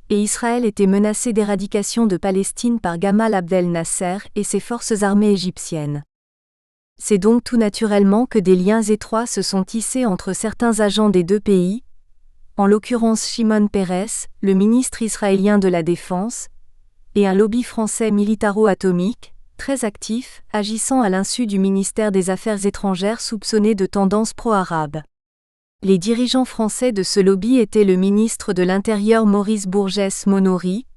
et Israël était menacé d'éradication de Palestine par Gamal Abdel Nasser et ses forces armées égyptiennes. C'est donc tout naturellement que des liens étroits se sont tissés entre certains agents des deux pays, en l'occurrence Shimon Peres, le ministre israélien de la Défense, et un lobby français militaro-atomique, très actif, agissant à l'insu du ministère des Affaires étrangères soupçonné de tendances pro-arabes. Les dirigeants français de ce lobby étaient le ministre de l'Intérieur Maurice Bourgès-Monory,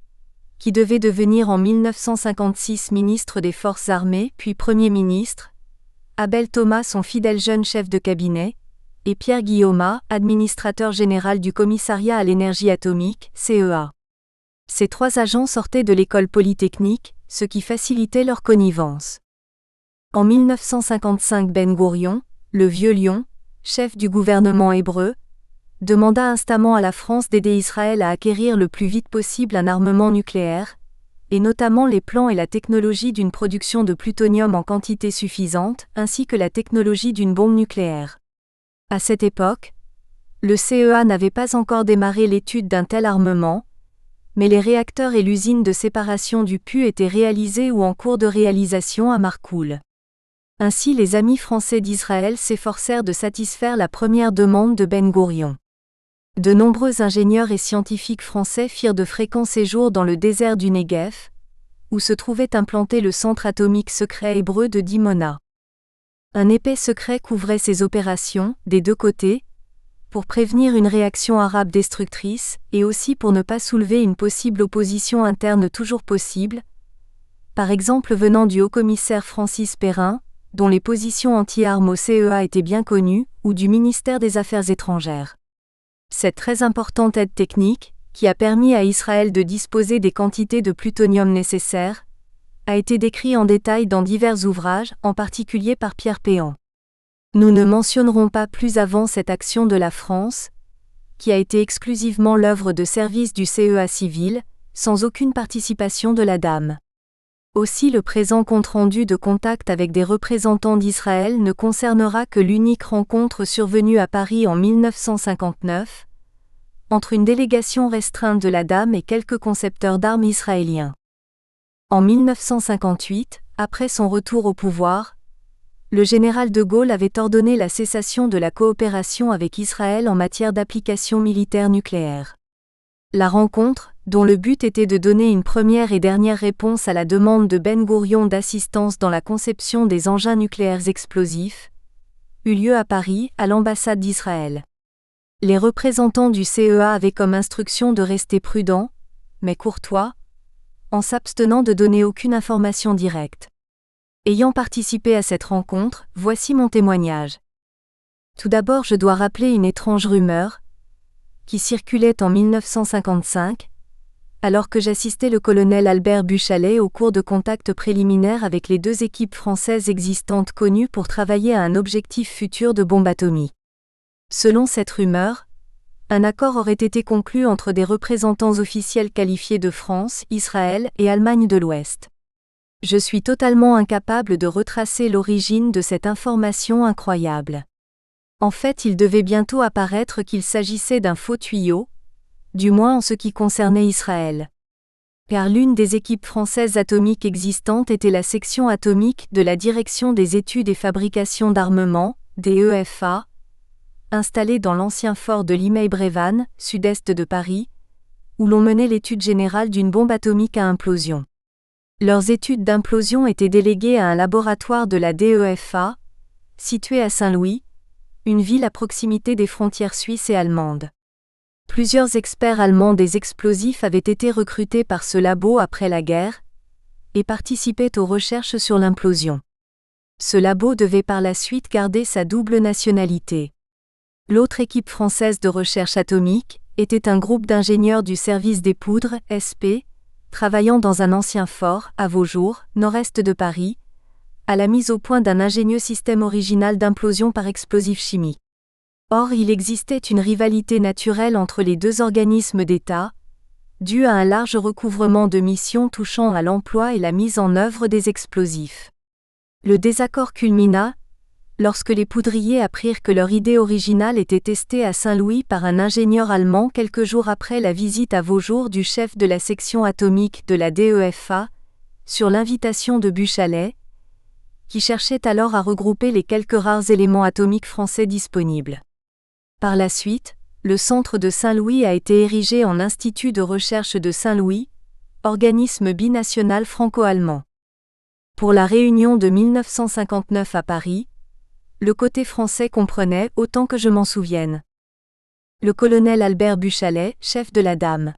qui devait devenir en 1956 ministre des Forces armées puis Premier ministre, Abel Thomas son fidèle jeune chef de cabinet, et Pierre Guillaumat, administrateur général du Commissariat à l'énergie atomique, CEA. Ces trois agents sortaient de l'école polytechnique, ce qui facilitait leur connivence. En 1955 Ben Gourion, le vieux lion, chef du gouvernement hébreu, demanda instamment à la France d'aider Israël à acquérir le plus vite possible un armement nucléaire, et notamment les plans et la technologie d'une production de plutonium en quantité suffisante, ainsi que la technologie d'une bombe nucléaire. À cette époque, le CEA n'avait pas encore démarré l'étude d'un tel armement, mais les réacteurs et l'usine de séparation du PU étaient réalisés ou en cours de réalisation à Marcoule. Ainsi les amis français d'Israël s'efforcèrent de satisfaire la première demande de Ben Gourion. De nombreux ingénieurs et scientifiques français firent de fréquents séjours dans le désert du Negev, où se trouvait implanté le centre atomique secret hébreu de Dimona. Un épais secret couvrait ces opérations, des deux côtés, pour prévenir une réaction arabe destructrice, et aussi pour ne pas soulever une possible opposition interne toujours possible, par exemple venant du haut-commissaire Francis Perrin, dont les positions anti-armes au CEA étaient bien connues, ou du ministère des Affaires étrangères. Cette très importante aide technique, qui a permis à Israël de disposer des quantités de plutonium nécessaires, a été décrite en détail dans divers ouvrages, en particulier par Pierre Péan. Nous ne mentionnerons pas plus avant cette action de la France, qui a été exclusivement l'œuvre de service du CEA civil, sans aucune participation de la Dame. Aussi le présent compte-rendu de contact avec des représentants d'Israël ne concernera que l'unique rencontre survenue à Paris en 1959, entre une délégation restreinte de la Dame et quelques concepteurs d'armes israéliens. En 1958, après son retour au pouvoir, le général de Gaulle avait ordonné la cessation de la coopération avec Israël en matière d'applications militaires nucléaires. La rencontre, dont le but était de donner une première et dernière réponse à la demande de Ben Gourion d'assistance dans la conception des engins nucléaires explosifs, eut lieu à Paris, à l'ambassade d'Israël. Les représentants du CEA avaient comme instruction de rester prudents, mais courtois, en s'abstenant de donner aucune information directe. Ayant participé à cette rencontre, voici mon témoignage. Tout d'abord, je dois rappeler une étrange rumeur, qui circulait en 1955, alors que j'assistais le colonel Albert Buchalet au cours de contacts préliminaires avec les deux équipes françaises existantes connues pour travailler à un objectif futur de bombe atomique. Selon cette rumeur, un accord aurait été conclu entre des représentants officiels qualifiés de France, Israël et Allemagne de l'Ouest. Je suis totalement incapable de retracer l'origine de cette information incroyable. En fait, il devait bientôt apparaître qu'il s'agissait d'un faux tuyau, du moins en ce qui concernait Israël. Car l'une des équipes françaises atomiques existantes était la section atomique de la Direction des études et fabrications d'armement, DEFA, installée dans l'ancien fort de Limeil-Brévannes, sud-est de Paris, où l'on menait l'étude générale d'une bombe atomique à implosion. Leurs études d'implosion étaient déléguées à un laboratoire de la DEFA, situé à Saint-Louis, une ville à proximité des frontières suisses et allemandes. Plusieurs experts allemands des explosifs avaient été recrutés par ce labo après la guerre, et participaient aux recherches sur l'implosion. Ce labo devait par la suite garder sa double nationalité. L'autre équipe française de recherche atomique était un groupe d'ingénieurs du service des poudres, SP, travaillant dans un ancien fort, à Vaujours, nord-est de Paris, à la mise au point d'un ingénieux système original d'implosion par explosif chimique. Or, il existait une rivalité naturelle entre les deux organismes d'État, due à un large recouvrement de missions touchant à l'emploi et la mise en œuvre des explosifs. Le désaccord culmina lorsque les poudriers apprirent que leur idée originale était testée à Saint-Louis par un ingénieur allemand quelques jours après la visite à Vaujours du chef de la section atomique de la DEFA, sur l'invitation de Buchalet, qui cherchait alors à regrouper les quelques rares éléments atomiques français disponibles. Par la suite, le centre de Saint-Louis a été érigé en Institut de recherche de Saint-Louis, organisme binational franco-allemand. Pour la réunion de 1959 à Paris, le côté français comprenait, autant que je m'en souvienne, le colonel Albert Buchalet, chef de la DAM.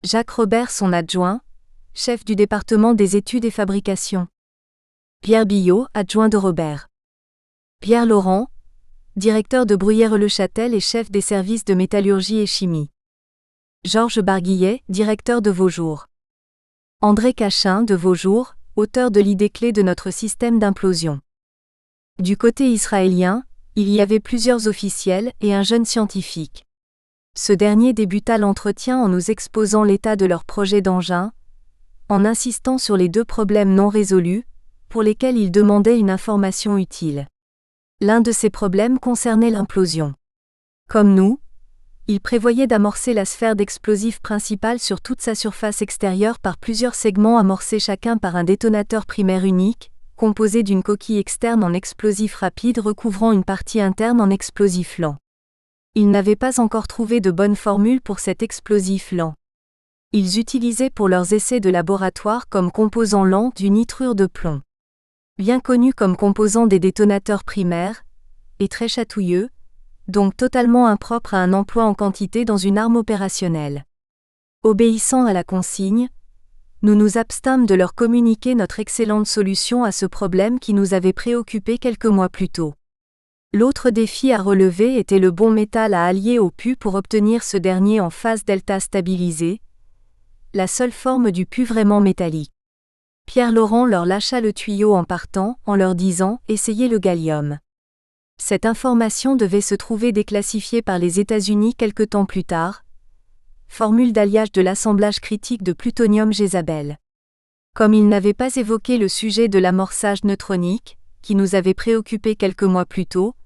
Jacques Robert, son adjoint, chef du département des études et fabrications. Pierre Billot, adjoint de Robert. Pierre Laurent, directeur de Bruyères-le-Châtel et chef des services de métallurgie et chimie. Georges Barguillet, directeur de Vaujours. André Cachin de Vaujours, auteur de l'idée clé de notre système d'implosion. Du côté israélien, il y avait plusieurs officiels et un jeune scientifique. Ce dernier débuta l'entretien en nous exposant l'état de leur projet d'engin, en insistant sur les 2 problèmes non résolus, pour lesquels il demandait une information utile. L'un de ces problèmes concernait l'implosion. Comme nous, il prévoyait d'amorcer la sphère d'explosif principale sur toute sa surface extérieure par plusieurs segments amorcés chacun par un détonateur primaire unique, composé d'une coquille externe en explosif rapide recouvrant une partie interne en explosif lent. Ils n'avaient pas encore trouvé de bonne formule pour cet explosif lent. Ils utilisaient pour leurs essais de laboratoire comme composant lent du nitrure de plomb. Bien connu comme composant des détonateurs primaires, et très chatouilleux, donc totalement impropre à un emploi en quantité dans une arme opérationnelle. Obéissant à la consigne, nous nous abstînmes de leur communiquer notre excellente solution à ce problème qui nous avait préoccupés quelques mois plus tôt. L'autre défi à relever était le bon métal à allier au pu pour obtenir ce dernier en phase delta stabilisée, la seule forme du pu vraiment métallique. Pierre Laurent leur lâcha le tuyau en partant, en leur disant « Essayez le gallium ». Cette information devait se trouver déclassifiée par les États-Unis quelque temps plus tard. Formule d'alliage de l'assemblage critique de plutonium Jézabel. Comme il n'avait pas évoqué le sujet de l'amorçage neutronique, qui nous avait préoccupés quelques mois plus tôt,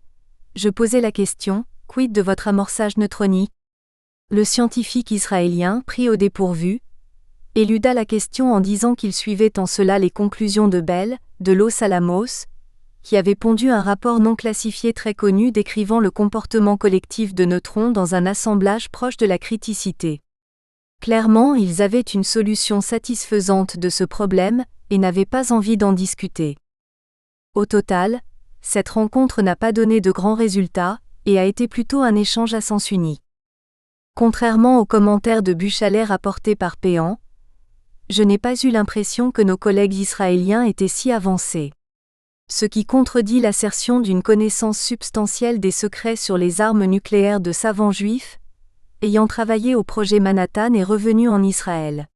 je posais la question, quid de votre amorçage neutronique? Le scientifique israélien, pris au dépourvu, éluda la question en disant qu'il suivait en cela les conclusions de Bell, de Los Alamos, qui avait pondu un rapport non classifié très connu décrivant le comportement collectif de neutrons dans un assemblage proche de la criticité. Clairement, ils avaient une solution satisfaisante de ce problème, et n'avaient pas envie d'en discuter. Au total, cette rencontre n'a pas donné de grands résultats, et a été plutôt un échange à sens unique. Contrairement aux commentaires de Buchalet rapportés par Péan, je n'ai pas eu l'impression que nos collègues israéliens étaient si avancés. Ce qui contredit l'assertion d'une connaissance substantielle des secrets sur les armes nucléaires de savants juifs, ayant travaillé au projet Manhattan et revenus en Israël.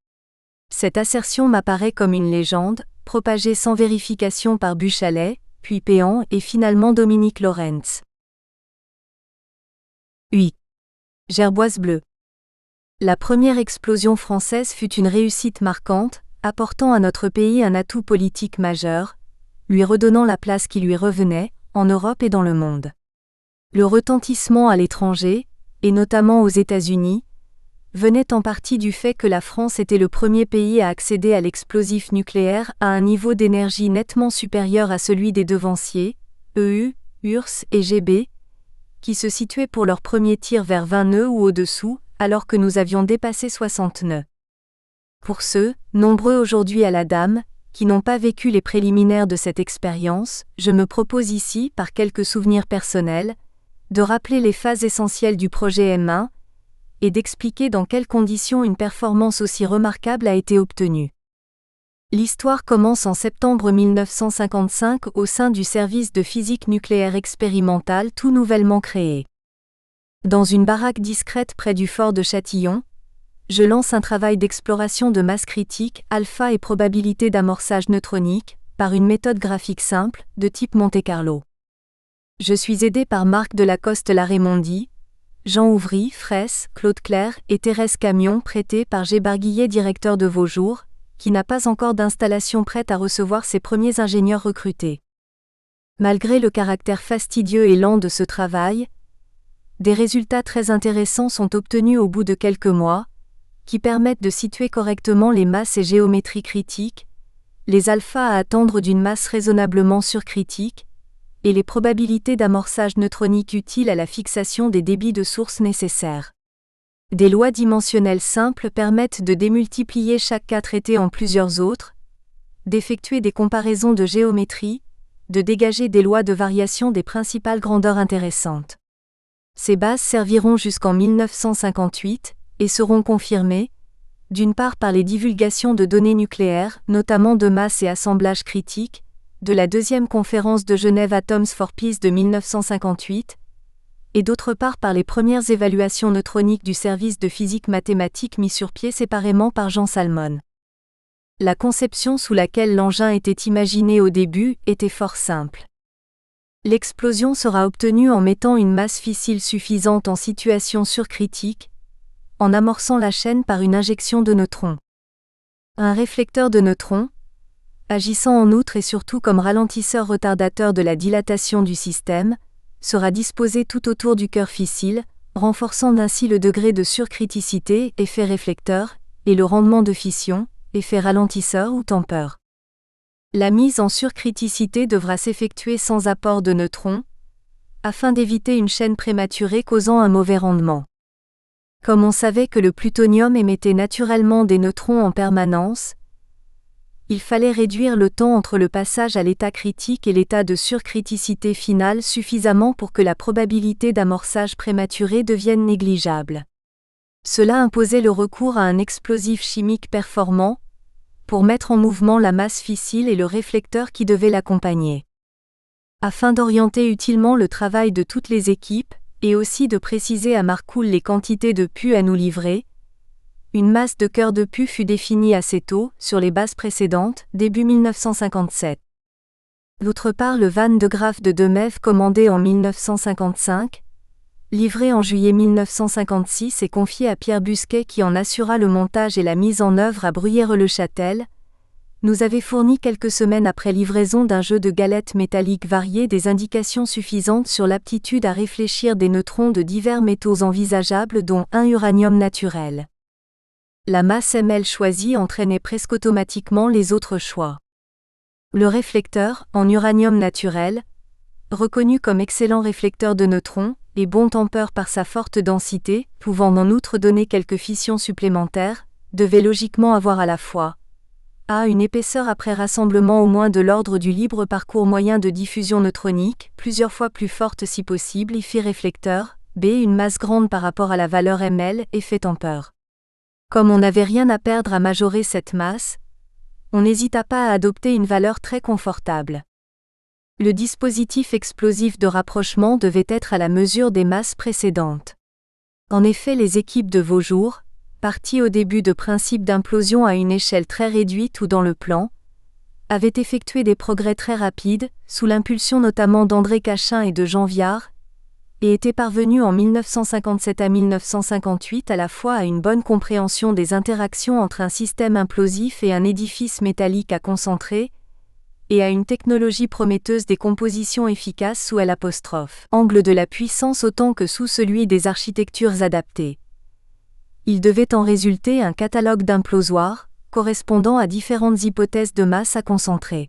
Cette assertion m'apparaît comme une légende, propagée sans vérification par Buchalet, puis Péan et finalement Dominique Lorentz. 8. Gerboise bleue. La première explosion française fut une réussite marquante, apportant à notre pays un atout politique majeur, lui redonnant la place qui lui revenait, en Europe et dans le monde. Le retentissement à l'étranger, et notamment aux États-Unis, venait en partie du fait que la France était le premier pays à accéder à l'explosif nucléaire à un niveau d'énergie nettement supérieur à celui des devanciers, EU, URSS et GB, qui se situaient pour leur premier tir vers 20 nœuds ou au-dessous, alors que nous avions dépassé 60 nœuds. Pour ceux, nombreux aujourd'hui à la DAM, qui n'ont pas vécu les préliminaires de cette expérience, je me propose ici, par quelques souvenirs personnels, de rappeler les phases essentielles du projet M1 et d'expliquer dans quelles conditions une performance aussi remarquable a été obtenue. L'histoire commence en septembre 1955 au sein du service de physique nucléaire expérimentale tout nouvellement créé. Dans une baraque discrète près du fort de Châtillon, je lance un travail d'exploration de masse critique, alpha et probabilité d'amorçage neutronique, par une méthode graphique simple, de type Monte-Carlo. Je suis aidé par Marc Delacoste-Laraymondi, Jean Ouvry, Fraisse, Claude Clerc et Thérèse Camion prêtés par G. Barguillet, directeur de Vaujours, qui n'a pas encore d'installation prête à recevoir ses premiers ingénieurs recrutés. Malgré le caractère fastidieux et lent de ce travail, des résultats très intéressants sont obtenus au bout de quelques mois, qui permettent de situer correctement les masses et géométries critiques, les alphas à attendre d'une masse raisonnablement surcritique, et les probabilités d'amorçage neutronique utiles à la fixation des débits de source nécessaires. Des lois dimensionnelles simples permettent de démultiplier chaque cas traité en plusieurs autres, d'effectuer des comparaisons de géométrie, de dégager des lois de variation des principales grandeurs intéressantes. Ces bases serviront jusqu'en 1958 et seront confirmées, d'une part par les divulgations de données nucléaires, notamment de masse et assemblage critique, de la deuxième conférence de Genève Atoms for Peace de 1958, et d'autre part par les premières évaluations neutroniques du service de physique mathématique mis sur pied séparément par Jean Salmon. La conception sous laquelle l'engin était imaginé au début était fort simple. L'explosion sera obtenue en mettant une masse fissile suffisante en situation surcritique, en amorçant la chaîne par une injection de neutrons. Un réflecteur de neutrons, agissant en outre et surtout comme ralentisseur retardateur de la dilatation du système, sera disposé tout autour du cœur fissile, renforçant ainsi le degré de surcriticité, effet réflecteur, et le rendement de fission, effet ralentisseur ou tampeur. La mise en surcriticité devra s'effectuer sans apport de neutrons, afin d'éviter une chaîne prématurée causant un mauvais rendement. Comme on savait que le plutonium émettait naturellement des neutrons en permanence, il fallait réduire le temps entre le passage à l'état critique et l'état de surcriticité finale suffisamment pour que la probabilité d'amorçage prématuré devienne négligeable. Cela imposait le recours à un explosif chimique performant, pour mettre en mouvement la masse fissile et le réflecteur qui devait l'accompagner. Afin d'orienter utilement le travail de toutes les équipes, et aussi de préciser à Marcoule les quantités de pu à nous livrer, une masse de cœur de pu fut définie assez tôt, sur les bases précédentes, début 1957. D'autre part, le Van de Graaff de Demève commandé en 1955, livré en juillet 1956 et confié à Pierre Busquet qui en assura le montage et la mise en œuvre à Bruyères-le-Châtel, nous avait fourni quelques semaines après livraison d'un jeu de galettes métalliques variées des indications suffisantes sur l'aptitude à réfléchir des neutrons de divers métaux envisageables dont un uranium naturel. La masse ml choisie entraînait presque automatiquement les autres choix. Le réflecteur, en uranium naturel, reconnu comme excellent réflecteur de neutrons, et bon tampeur par sa forte densité, pouvant en outre donner quelques fissions supplémentaires, devait logiquement avoir à la fois a. Une épaisseur après rassemblement au moins de l'ordre du libre parcours moyen de diffusion neutronique, plusieurs fois plus forte si possible, effet réflecteur, b. Une masse grande par rapport à la valeur ml, effet tampeur. Comme on n'avait rien à perdre à majorer cette masse, on n'hésita pas à adopter une valeur très confortable. Le dispositif explosif de rapprochement devait être à la mesure des masses précédentes. En effet, les équipes de Vaujour, parties au début de principes d'implosion à une échelle très réduite ou dans le plan, avaient effectué des progrès très rapides, sous l'impulsion notamment d'André Cachin et de Jean Viard, et étaient parvenues en 1957 à 1958 à la fois à une bonne compréhension des interactions entre un système implosif et un édifice métallique à concentrer, et à une technologie prometteuse des compositions efficaces sous l'angle de la puissance autant que sous celui des architectures adaptées. Il devait en résulter un catalogue d'implosoirs, correspondant à différentes hypothèses de masse à concentrer.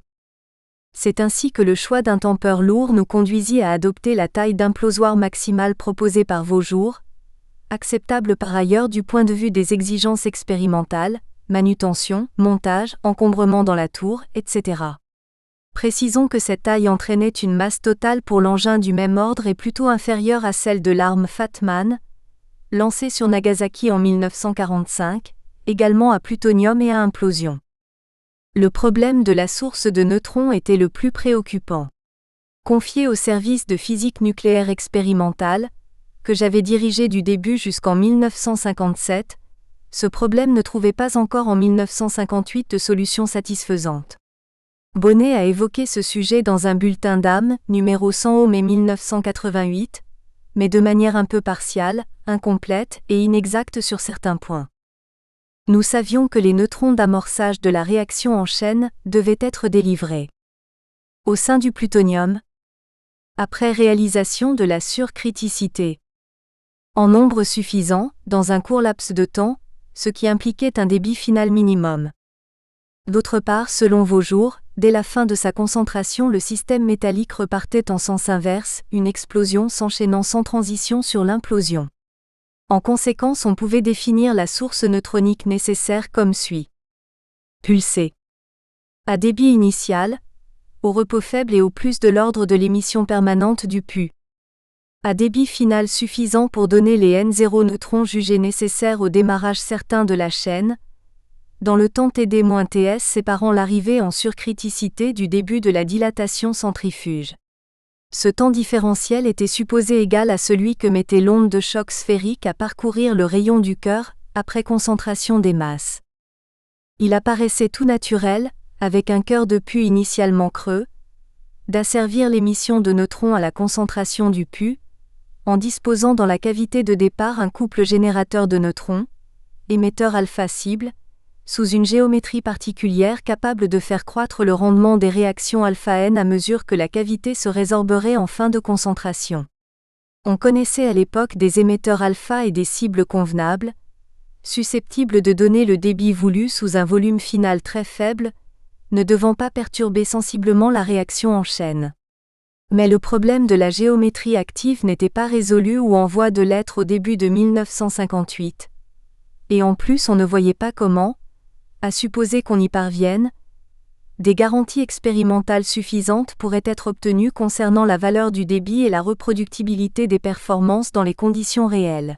C'est ainsi que le choix d'un tampeur lourd nous conduisit à adopter la taille d'implosoir maximale proposée par Vaujour, acceptable par ailleurs du point de vue des exigences expérimentales, manutention, montage, encombrement dans la tour, etc. Précisons que cette taille entraînait une masse totale pour l'engin du même ordre et plutôt inférieure à celle de l'arme Fat Man, lancée sur Nagasaki en 1945, également à plutonium et à implosion. Le problème de la source de neutrons était le plus préoccupant. Confié au service de physique nucléaire expérimentale, que j'avais dirigé du début jusqu'en 1957, ce problème ne trouvait pas encore en 1958 de solution satisfaisante. Bonnet a évoqué ce sujet dans un bulletin d'âme, numéro 100 mai 1988, mais de manière un peu partiale, incomplète et inexacte sur certains points. Nous savions que les neutrons d'amorçage de la réaction en chaîne devaient être délivrés au sein du plutonium, après réalisation de la surcriticité, en nombre suffisant, dans un court laps de temps, ce qui impliquait un débit final minimum. D'autre part, selon vos jours, dès la fin de sa concentration, le système métallique repartait en sens inverse, une explosion s'enchaînant sans transition sur l'implosion. En conséquence, on pouvait définir la source neutronique nécessaire comme suit. Pulsée. À débit initial, au repos faible et au plus de l'ordre de l'émission permanente du pu. À débit final suffisant pour donner les N0 neutrons jugés nécessaires au démarrage certain de la chaîne, dans le temps Td-Ts séparant l'arrivée en surcriticité du début de la dilatation centrifuge. Ce temps différentiel était supposé égal à celui que mettait l'onde de choc sphérique à parcourir le rayon du cœur, après concentration des masses. Il apparaissait tout naturel, avec un cœur de pu initialement creux, d'asservir l'émission de neutrons à la concentration du pu, en disposant dans la cavité de départ un couple générateur de neutrons, émetteur alpha cible, sous une géométrie particulière capable de faire croître le rendement des réactions alpha-n à mesure que la cavité se résorberait en fin de concentration. On connaissait à l'époque des émetteurs alpha et des cibles convenables, susceptibles de donner le débit voulu sous un volume final très faible, ne devant pas perturber sensiblement la réaction en chaîne. Mais le problème de la géométrie active n'était pas résolu ou en voie de l'être au début de 1958. Et en plus on ne voyait pas comment, à supposer qu'on y parvienne, des garanties expérimentales suffisantes pourraient être obtenues concernant la valeur du débit et la reproductibilité des performances dans les conditions réelles.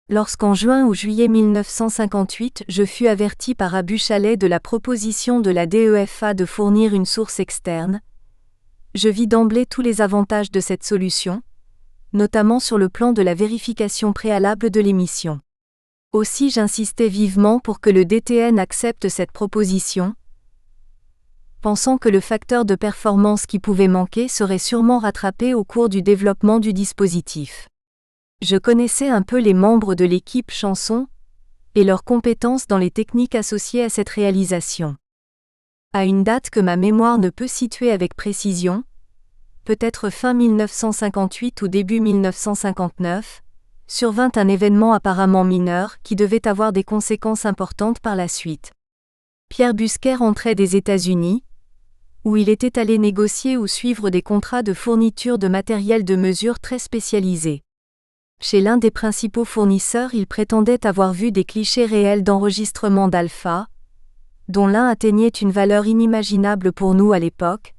Lorsqu'en juin ou juillet 1958 je fus averti par Abu Chalet de la proposition de la DEFA de fournir une source externe, je vis d'emblée tous les avantages de cette solution, notamment sur le plan de la vérification préalable de l'émission. Aussi j'insistais vivement pour que le DTN accepte cette proposition, pensant que le facteur de performance qui pouvait manquer serait sûrement rattrapé au cours du développement du dispositif. Je connaissais un peu les membres de l'équipe Chanson et leurs compétences dans les techniques associées à cette réalisation. À une date que ma mémoire ne peut situer avec précision, peut-être fin 1958 ou début 1959, survint un événement apparemment mineur qui devait avoir des conséquences importantes par la suite. Pierre Busquet rentrait des États-Unis, où il était allé négocier ou suivre des contrats de fourniture de matériel de mesure très spécialisé. Chez l'un des principaux fournisseurs, il prétendait avoir vu des clichés réels d'enregistrement d'alpha, dont l'un atteignait une valeur inimaginable pour nous à l'époque,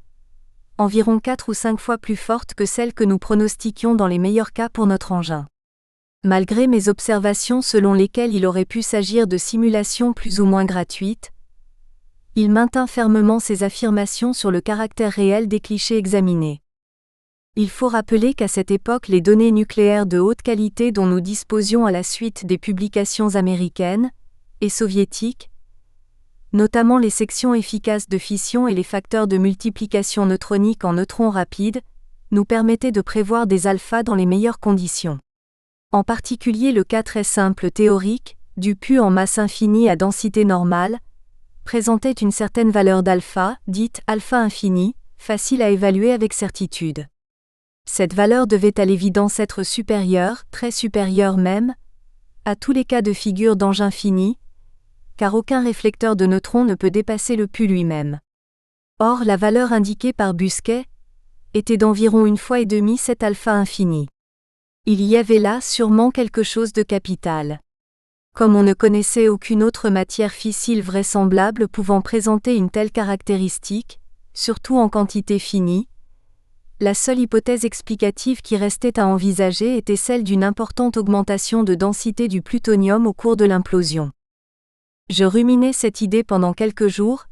environ 4 ou 5 fois plus forte que celle que nous pronostiquions dans les meilleurs cas pour notre engin. Malgré mes observations selon lesquelles il aurait pu s'agir de simulations plus ou moins gratuites, il maintint fermement ses affirmations sur le caractère réel des clichés examinés. Il faut rappeler qu'à cette époque les données nucléaires de haute qualité dont nous disposions à la suite des publications américaines et soviétiques, notamment les sections efficaces de fission et les facteurs de multiplication neutronique en neutrons rapides, nous permettaient de prévoir des alphas dans les meilleures conditions. En particulier le cas très simple théorique, du pu en masse infinie à densité normale, présentait une certaine valeur d'alpha, dite alpha infini, facile à évaluer avec certitude. Cette valeur devait à l'évidence être supérieure, très supérieure même, à tous les cas de figure d'engin fini, car aucun réflecteur de neutrons ne peut dépasser le pu lui-même. Or la valeur indiquée par Busquet était d'environ 1,5 fois cet alpha infini. Il y avait là sûrement quelque chose de capital. Comme on ne connaissait aucune autre matière fissile vraisemblable pouvant présenter une telle caractéristique, surtout en quantité finie, la seule hypothèse explicative qui restait à envisager était celle d'une importante augmentation de densité du plutonium au cours de l'implosion. Je ruminais cette idée pendant quelques jours,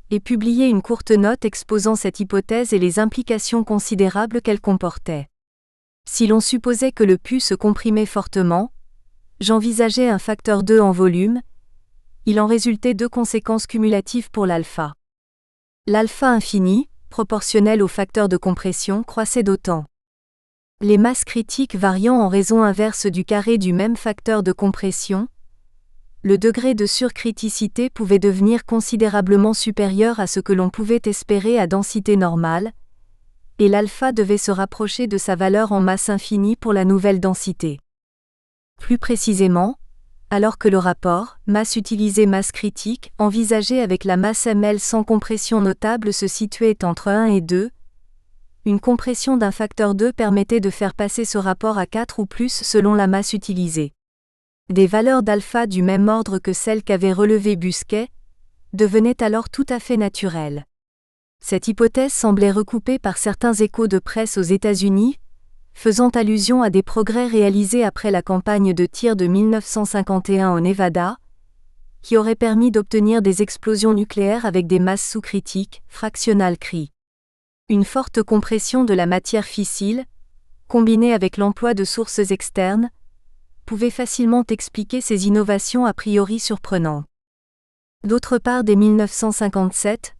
et publiai une courte note exposant cette hypothèse et les implications considérables qu'elle comportait. Si l'on supposait que le pu se comprimait fortement, j'envisageais un facteur 2 en volume, il en résultait 2 conséquences cumulatives pour l'alpha. L'alpha infini, proportionnel au facteur de compression, croissait d'autant. Les masses critiques variant en raison inverse du carré du même facteur de compression, le degré de surcriticité pouvait devenir considérablement supérieur à ce que l'on pouvait espérer à densité normale, et l'alpha devait se rapprocher de sa valeur en masse infinie pour la nouvelle densité. Plus précisément, Alors que le rapport masse utilisée masse critique, envisagé avec la masse ml sans compression notable se situait entre 1 et 2, une compression d'un facteur 2 permettait de faire passer ce rapport à 4 ou plus selon la masse utilisée. Des valeurs d'alpha du même ordre que celles qu'avait relevées Busquet devenaient alors tout à fait naturelles. Cette hypothèse semblait recoupée par certains échos de presse aux États-Unis, faisant allusion à des progrès réalisés après la campagne de tir de 1951 au Nevada, qui auraient permis d'obtenir des explosions nucléaires avec des masses sous-critiques, fractional CRI. Une forte compression de la matière fissile, combinée avec l'emploi de sources externes, pouvait facilement expliquer ces innovations a priori surprenantes. D'autre part, dès 1957,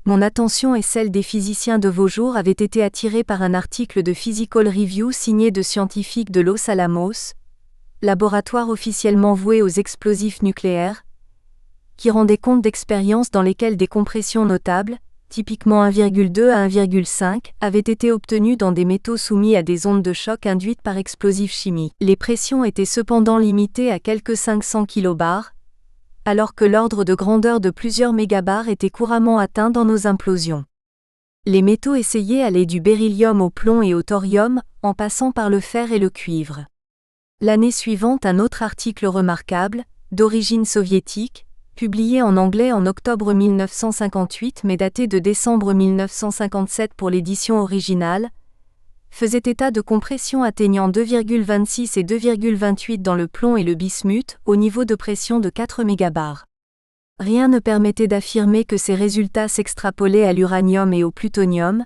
mon attention et celle des physiciens de vos jours avaient été attirées par un article de Physical Review signé de scientifiques de Los Alamos, laboratoire officiellement voué aux explosifs nucléaires, qui rendait compte d'expériences dans lesquelles des compressions notables, typiquement 1,2 à 1,5, avaient été obtenues dans des métaux soumis à des ondes de choc induites par explosifs chimiques. Les pressions étaient cependant limitées à quelques 500 kilobars, alors que l'ordre de grandeur de plusieurs mégabars était couramment atteint dans nos implosions. Les métaux essayés allaient du beryllium au plomb et au thorium, en passant par le fer et le cuivre. L'année suivante, un autre article remarquable, d'origine soviétique, publié en anglais en octobre 1958 mais daté de décembre 1957 pour l'édition originale, faisait état de compressions atteignant 2,26 et 2,28 dans le plomb et le bismuth, au niveau de pression de 4 mégabars. Rien ne permettait d'affirmer que ces résultats s'extrapolaient à l'uranium et au plutonium,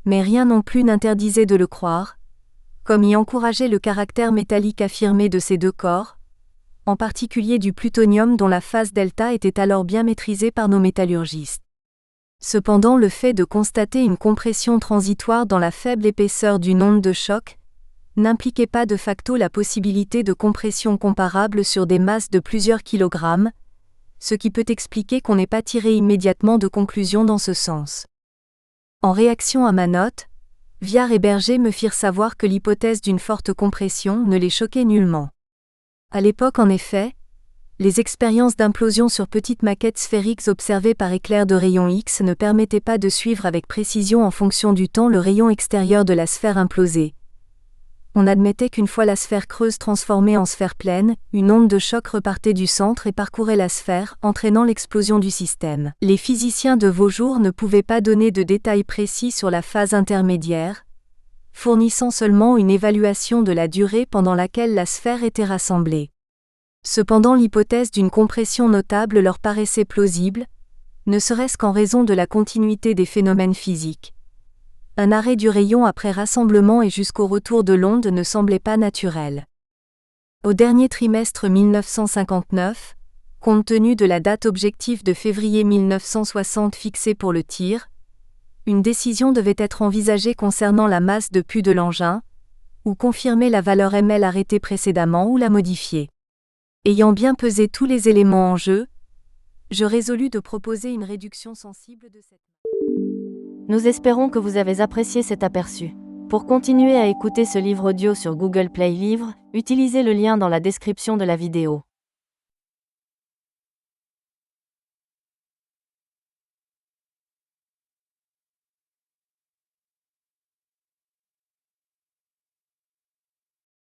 mais rien non plus n'interdisait de le croire, comme y encourageait le caractère métallique affirmé de ces deux corps, en particulier du plutonium dont la phase delta était alors bien maîtrisée par nos métallurgistes. Cependant, le fait de constater une compression transitoire dans la faible épaisseur d'une onde de choc n'impliquait pas de facto la possibilité de compression comparable sur des masses de plusieurs kilogrammes, ce qui peut expliquer qu'on n'ait pas tiré immédiatement de conclusion dans ce sens. En réaction à ma note, Viard et Berger me firent savoir que l'hypothèse d'une forte compression ne les choquait nullement. À l'époque, en effet, les expériences d'implosion sur petites maquettes sphériques observées par éclairs de rayons X ne permettaient pas de suivre avec précision en fonction du temps le rayon extérieur de la sphère implosée. On admettait qu'une fois la sphère creuse transformée en sphère pleine, une onde de choc repartait du centre et parcourait la sphère, entraînant l'explosion du système. Les physiciens de vos jours ne pouvaient pas donner de détails précis sur la phase intermédiaire, fournissant seulement une évaluation de la durée pendant laquelle la sphère était rassemblée. Cependant, l'hypothèse d'une compression notable leur paraissait plausible, ne serait-ce qu'en raison de la continuité des phénomènes physiques. Un arrêt du rayon après rassemblement et jusqu'au retour de l'onde ne semblait pas naturel. Au dernier trimestre 1959, compte tenu de la date objective de février 1960 fixée pour le tir, une décision devait être envisagée concernant la masse de pu de l'engin, ou confirmer la valeur ml arrêtée précédemment ou la modifier. Ayant bien pesé tous les éléments en jeu, je résolus de proposer une réduction sensible de cette...
Nous espérons que vous avez apprécié cet aperçu. Pour continuer à écouter ce livre audio sur Google Play Livres, utilisez le lien dans la description de la vidéo.